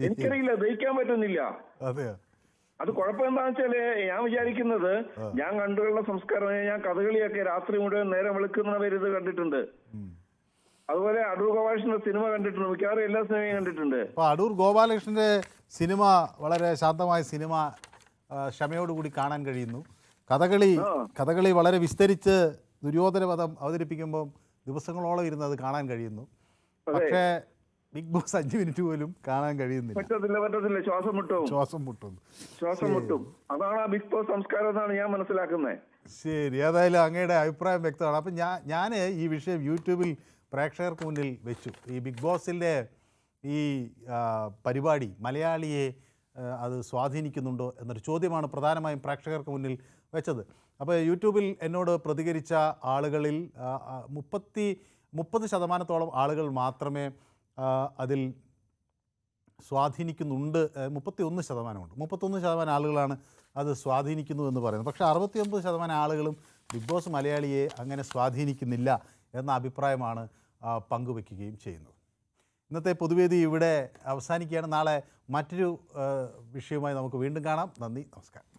എനിക്കറിയില്ല, ദഹിക്കാൻ പറ്റുന്നില്ല. അത് കുഴപ്പം എന്താണെന്ന് വെച്ചാല് ഞാൻ വിചാരിക്കുന്നത്, ഞാൻ കണ്ടുള്ള സംസ്കാരം, ഞാൻ കഥകളിയൊക്കെ രാത്രി മുഴുവൻ നേരം വെളുക്കുന്നവര് ഇത് കണ്ടിട്ടുണ്ട്. അതുപോലെ അടൂർ ഗോപാലകൃഷ്ണന്റെ സിനിമ കണ്ടിട്ടുണ്ട്. മിക്കവാറും എല്ലാ സിനിമയും കണ്ടിട്ടുണ്ട്. അപ്പോൾ അടൂർ ഗോപാലകൃഷ്ണന്റെ സിനിമ വളരെ ശാന്തമായ സിനിമ ക്ഷമയോടുകൂടി കാണാൻ കഴിയുന്നു. കഥകളി വളരെ വിസ്തരിച്ച് ദുര്യോധനവധം അവതരിപ്പിക്കുമ്പോൾ ദിവസങ്ങളോളം ഇരുന്ന് അത് കാണാൻ കഴിയുന്നു. പക്ഷേ ബിഗ് ബോസ് 5 മിനിറ്റ് പോലും കാണാൻ കഴിയുന്നില്ല. പറ്റത്തില്ല. ശ്വാസം മുട്ടും. അതാണ് ആ ബിഗ് ബോസ് സംസ്കാരം എന്നാണ് ഞാൻ മനസ്സിലാക്കുന്നത്. ശരി, ഏതായാലും അങ്ങയുടെ അഭിപ്രായം വ്യക്തമാണ്. അപ്പം ഞാൻ ഈ വിഷയം യൂട്യൂബിൽ പ്രേക്ഷകർക്ക് മുന്നിൽ വെച്ചു. ഈ ബിഗ് ബോസിൻ്റെ ഈ പരിപാടി മലയാളിയെ അത് സ്വാധീനിക്കുന്നുണ്ടോ എന്നൊരു ചോദ്യമാണ് പ്രധാനമായും പ്രേക്ഷകർക്ക് മുന്നിൽ വെച്ചത്. അപ്പോൾ യൂട്യൂബിൽ എന്നോട് പ്രതികരിച്ച ആളുകളിൽ 30% ആളുകൾ മാത്രമേ അതിൽ സ്വാധീനിക്കുന്നുണ്ട്. 31%. 31% ആളുകളാണ് അത് സ്വാധീനിക്കുന്നു എന്ന് പറയുന്നത്. പക്ഷേ 69% ആളുകളും ബിഗ് ബോസ് മലയാളിയെ അങ്ങനെ സ്വാധീനിക്കുന്നില്ല എന്ന അഭിപ്രായമാണ് പങ്കുവയ്ക്കുകയും ചെയ്യുന്നത്. ഇന്നത്തെ പൊതുവേദി ഇവിടെ അവസാനിക്കുകയാണ്. നാളെ മറ്റൊരു വിഷയവുമായി നമുക്ക് വീണ്ടും കാണാം. നന്ദി, നമസ്കാരം.